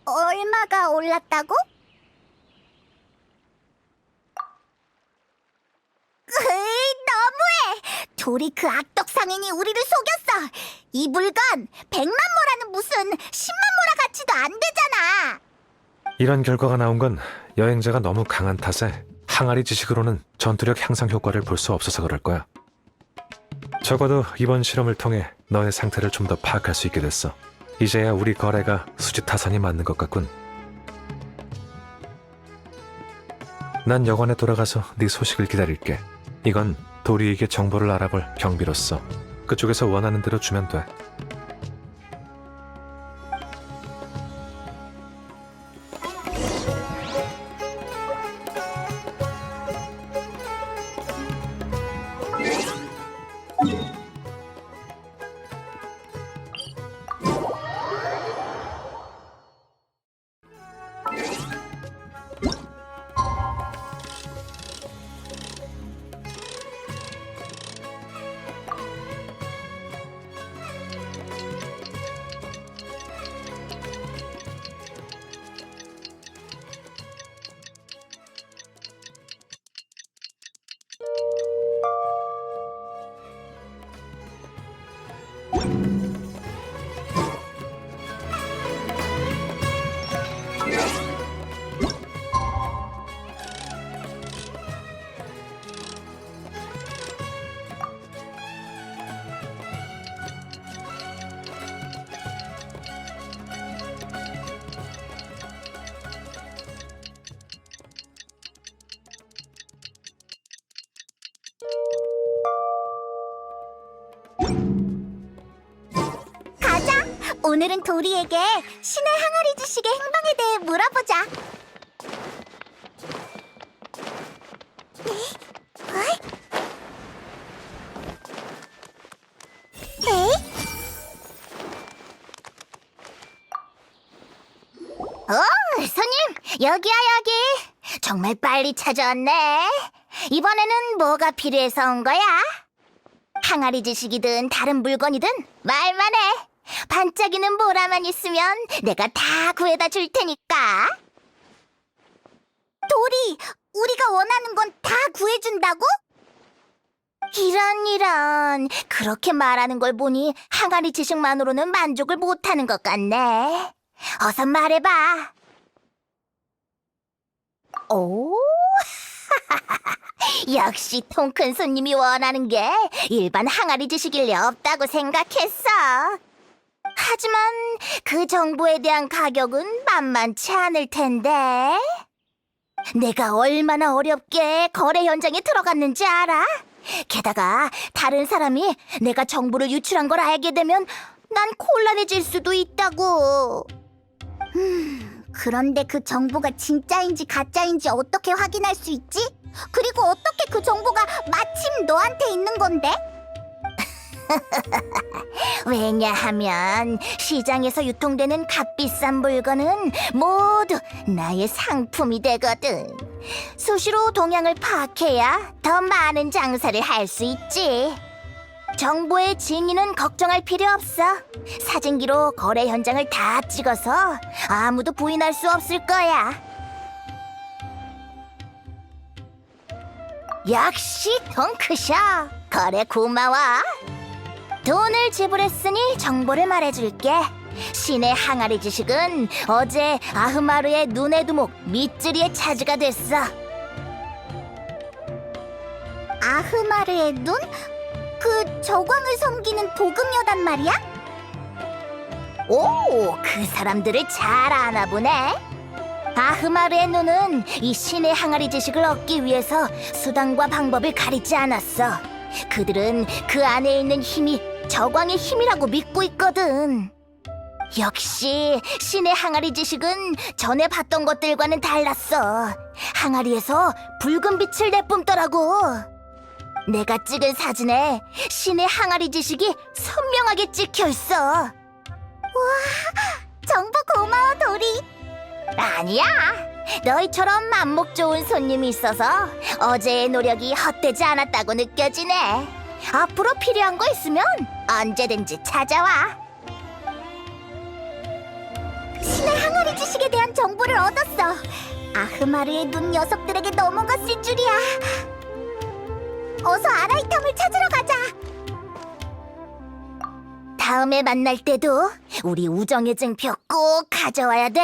얼마가 올랐다고? 너무해! 돌이 그 악덕 상인이 우리를 속였어! 이 물건 100만 모라는 무슨 10만 모라 가치도 안 되잖아! 이런 결과가 나온 건 여행자가 너무 강한 탓에 항아리 지식으로는 전투력 향상 효과를 볼 수 없어서 그럴 거야. 적어도 이번 실험을 통해 너의 상태를 좀 더 파악할 수 있게 됐어. 이제야 우리 거래가 수지타산이 맞는 것 같군. 난 여관에 돌아가서 네 소식을 기다릴게. 이건 도리에게 정보를 알아볼 경비로서 그쪽에서 원하는 대로 주면 돼. 가자! 오늘은 도리에게 신의 항아리 지식의 행방에 대해 물어보자. 손님! 여기야, 여기! 정말 빨리 찾아왔네. 이번에는 뭐가 필요해서 온 거야? 항아리 지식이든 다른 물건이든 말만 해. 반짝이는 보라만 있으면 내가 다 구해다 줄 테니까. 도리, 우리가 원하는 건 다 구해준다고? 이런. 그렇게 말하는 걸 보니 항아리 지식만으로는 만족을 못하는 것 같네. 어서 말해봐. 오, 역시 통 큰 손님이 원하는 게 일반 항아리 지식일 리 없다고 생각했어. 하지만 그 정보에 대한 가격은 만만치 않을 텐데. 내가 얼마나 어렵게 거래 현장에 들어갔는지 알아? 게다가 다른 사람이 내가 정보를 유출한 걸 알게 되면 난 곤란해질 수도 있다고. 그런데 그 정보가 진짜인지 가짜인지 어떻게 확인할 수 있지? 그리고 어떻게 그 정보가 마침 너한테 있는 건데? 왜냐하면 시장에서 유통되는 값비싼 물건은 모두 나의 상품이 되거든. 수시로 동향을 파악해야 더 많은 장사를 할 수 있지. 정보의 진위는 걱정할 필요 없어. 사진기로 거래 현장을 다 찍어서 아무도 부인할 수 없을 거야. 역시 덩크셔. 거래 고마워. 돈을 지불했으니 정보를 말해줄게. 신의 항아리 지식은 어제 아흐마르의 눈의 두목 미쓰리의 차지가 됐어. 아흐마르의 눈? 그 저광을 섬기는 도금여단 말이야? 오, 그 사람들을 잘 아나 보네. 아흐마르의 눈은 이 신의 항아리 지식을 얻기 위해서 수단과 방법을 가리지 않았어. 그들은 그 안에 있는 힘이 저광의 힘이라고 믿고 있거든. 역시 신의 항아리 지식은 전에 봤던 것들과는 달랐어. 항아리에서 붉은 빛을 내뿜더라고. 내가 찍은 사진에 신의 항아리 지식이 선명하게 찍혀 있어. 와, 정보 고마워, 도리. 아니야. 너희처럼 안목 좋은 손님이 있어서 어제의 노력이 헛되지 않았다고 느껴지네. 앞으로 필요한 거 있으면 언제든지 찾아와. 신의 항아리 지식에 대한 정보를 얻었어. 아흐마르의 눈 녀석들에게 넘어갔을 줄이야. 어서 아라이탐을 찾으러 가자. 다음에 만날 때도 우리 우정의 증표 꼭 가져와야 돼.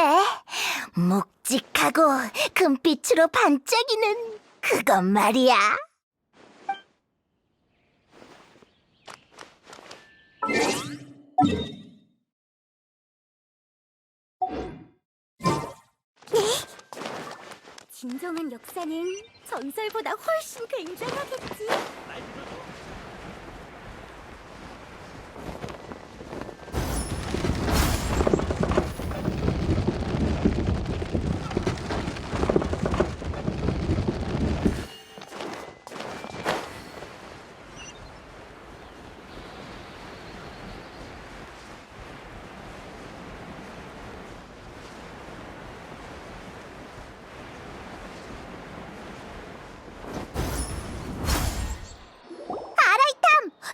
묵직하고 금빛으로 반짝이는 그것 말이야. 진정한 역사는 전설보다 훨씬 굉장하겠지.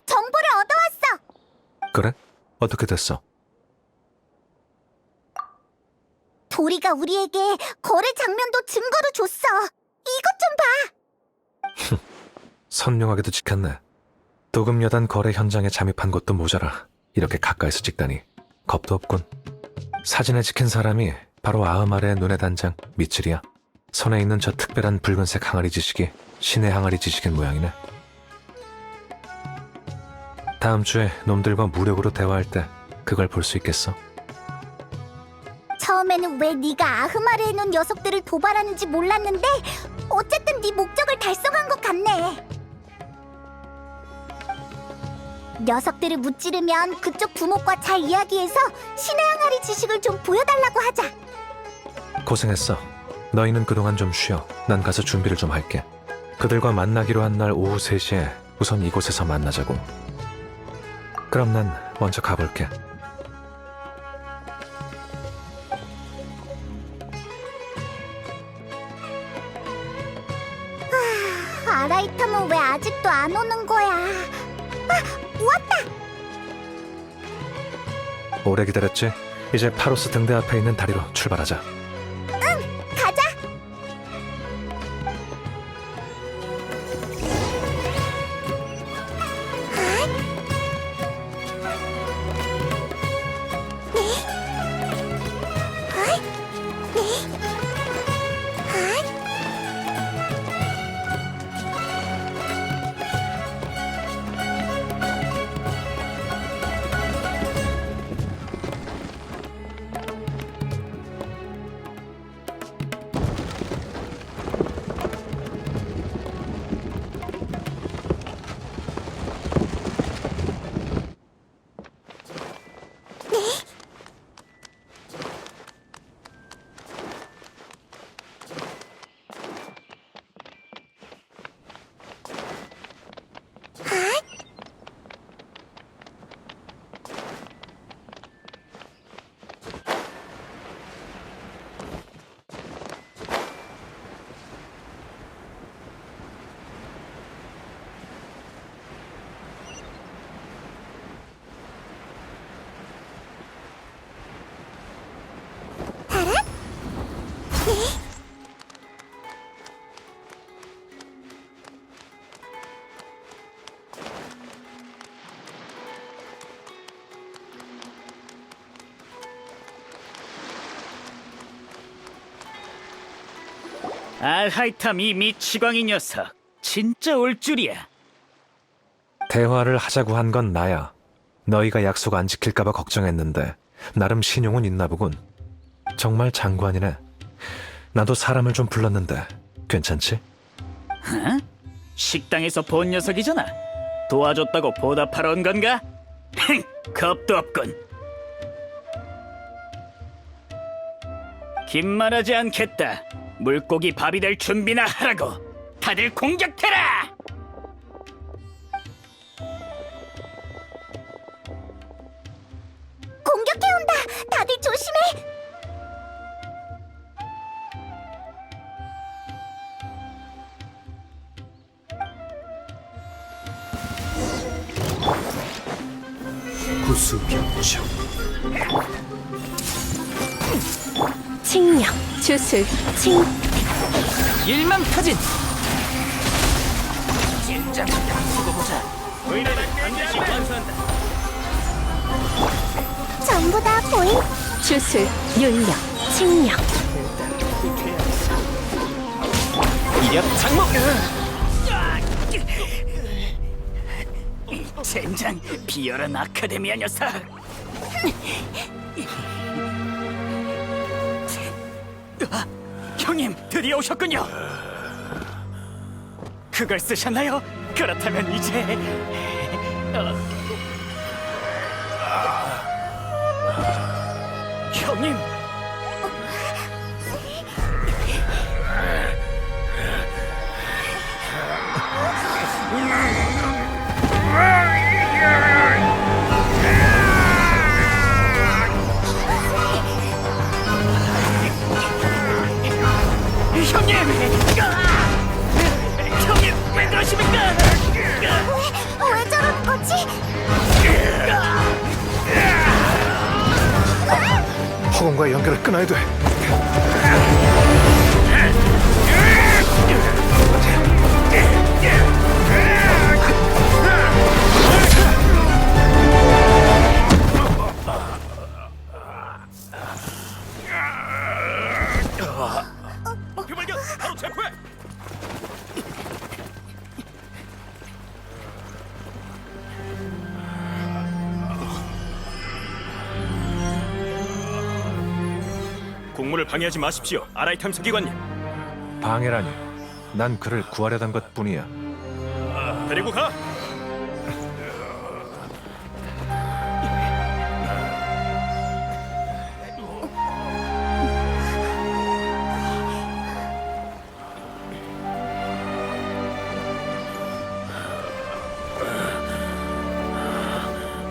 정보를 얻어왔어. 그래? 어떻게 됐어? 도리가 우리에게 거래 장면도 증거로 줬어. 이것 좀 봐. 선명하게도 찍혔네. 도금 여단 거래 현장에 잠입한 것도 모자라 이렇게 가까이서 찍다니 겁도 없군. 사진에 찍힌 사람이 바로 아흐마르의 눈의 단장 미츠리야. 손에 있는 저 특별한 붉은색 항아리 지식이 신의 항아리 지식인 모양이네. 다음 주에 놈들과 무력으로 대화할 때 그걸 볼 수 있겠어. 처음에는 왜 네가 아흐마르에 놓은 녀석들을 도발하는지 몰랐는데 어쨌든 네 목적을 달성한 것 같네. 녀석들을 무찌르면 그쪽 두목과 잘 이야기해서 신의 항아리 지식을 좀 보여달라고 하자. 고생했어. 너희는 그동안 좀 쉬어. 난 가서 준비를 좀 할게. 그들과 만나기로 한 날 오후 3시에 우선 이곳에서 만나자고. 그럼 난 먼저 가볼게. 아라이탐은 왜 아직도 안 오는 거야? 왔다! 오래 기다렸지? 이제 파로스 등대 앞에 있는 다리로 출발하자. 가자! 알하이탐 이 미치광이 녀석 진짜 올 줄이야. 대화를 하자고 한 건 나야. 너희가 약속 안 지킬까봐 걱정했는데 나름 신용은 있나 보군. 정말 장관이네. 나도 사람을 좀 불렀는데 괜찮지? 식당에서 본 녀석이잖아. 도와줬다고 보답하러 온 건가? 겁도 없군. 긴말하지 않겠다. 물고기 밥이 될 준비나 하라고. 다들 공격해라! 공격해온다. 다들 조심해. 구수병청. 칭령, 주술, 일망타진. 의뢰를 반드시 완수한다. 전부 다 보인. 주술, 윤령, 칭령. 이력 장목. 젠장, 비열한 아카데미아 녀석. 형님, 드디어 오셨군요. 그걸 쓰셨나요? 그렇다면 이제 형님. 형님! 형님, 왜 그러십니까? 왜 저러는 거지? 허공과 연결을 끊어야 돼. 목표발견! 바로 체포해! 공무를 방해하지 마십시오, 아라이 탐사기관님. 방해라니. 난 그를 구하려던 것뿐이야. 데리고 가!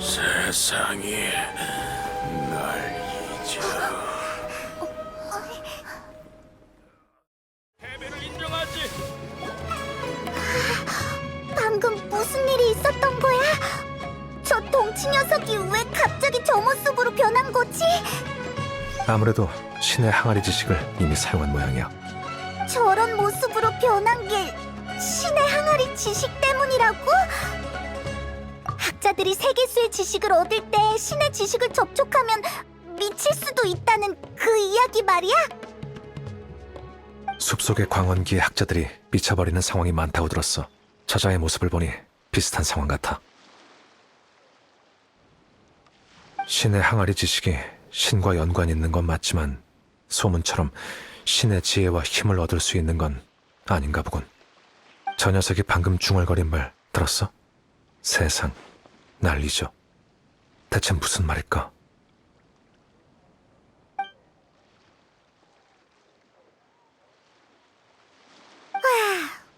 세상이 날 잊어. 패배를 인정하지! 방금 무슨 일이 있었던 거야? 저 덩치 녀석이 왜 갑자기 저 모습으로 변한 거지? 아무래도 신의 항아리 지식을 이미 사용한 모양이야. 저런 모습으로 변한 게 신의 항아리 지식 때문이라고? 학자들이 세계수의 지식을 얻을 때 신의 지식을 접촉하면 미칠 수도 있다는 그 이야기 말이야? 숲속의 광원기의 학자들이 미쳐버리는 상황이 많다고 들었어. 저자의 모습을 보니 비슷한 상황 같아. 신의 항아리 지식이 신과 연관이 있는 건 맞지만 소문처럼 신의 지혜와 힘을 얻을 수 있는 건 아닌가 보군. 저 녀석이 방금 중얼거린 말 들었어? 세상, 날 잊어. 대체 무슨 말일까?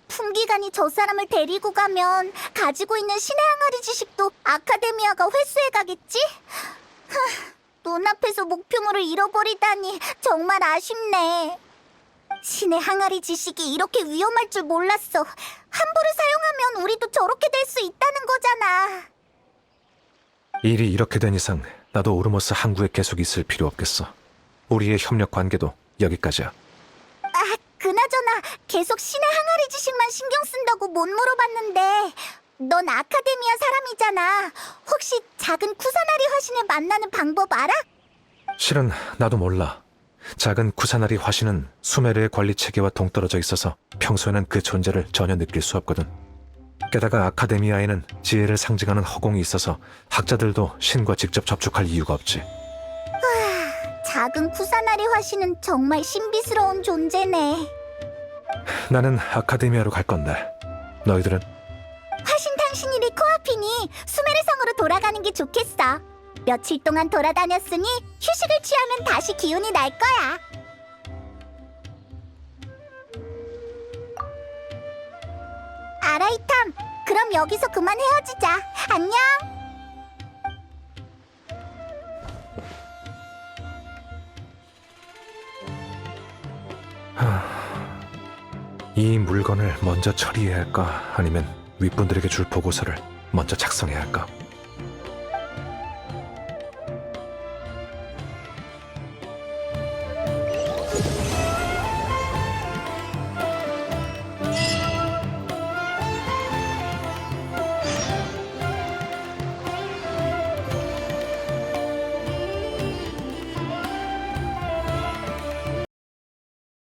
풍기관이 저 사람을 데리고 가면 가지고 있는 신의 항아리 지식도 아카데미아가 회수해 가겠지? 눈앞에서 목표물을 잃어버리다니 정말 아쉽네. 신의 항아리 지식이 이렇게 위험할 줄 몰랐어. 함부로 사용하면 우리도 저렇게 될 수 있다는 거잖아. 일이 이렇게 된 이상 나도 오르모스 항구에 계속 있을 필요 없겠어. 우리의 협력 관계도 여기까지야. 아, 그나저나 계속 신의 항아리 지식만 신경 쓴다고 못 물어봤는데 넌 아카데미아 사람이잖아. 혹시 작은 쿠사나리 화신을 만나는 방법 알아? 실은 나도 몰라. 작은 쿠사나리 화신은 수메르의 관리 체계와 동떨어져 있어서 평소에는 그 존재를 전혀 느낄 수 없거든. 게다가 아카데미아에는 지혜를 상징하는 허공이 있어서 학자들도 신과 직접 접촉할 이유가 없지. 작은 쿠사나리 화신은 정말 신비스러운 존재네. 나는 아카데미아로 갈 건데 너희들은? 화신 탕신일이 코앞 좋겠어. 며칠 동안 돌아다녔으니 휴식을 취하면 다시 기운이 날 거야. 아라이탐, 그럼 여기서 그만 헤어지자. 안녕. 이 물건을 먼저 처리해야 할까? 아니면 윗분들에게 줄 보고서를 먼저 작성해야 할까?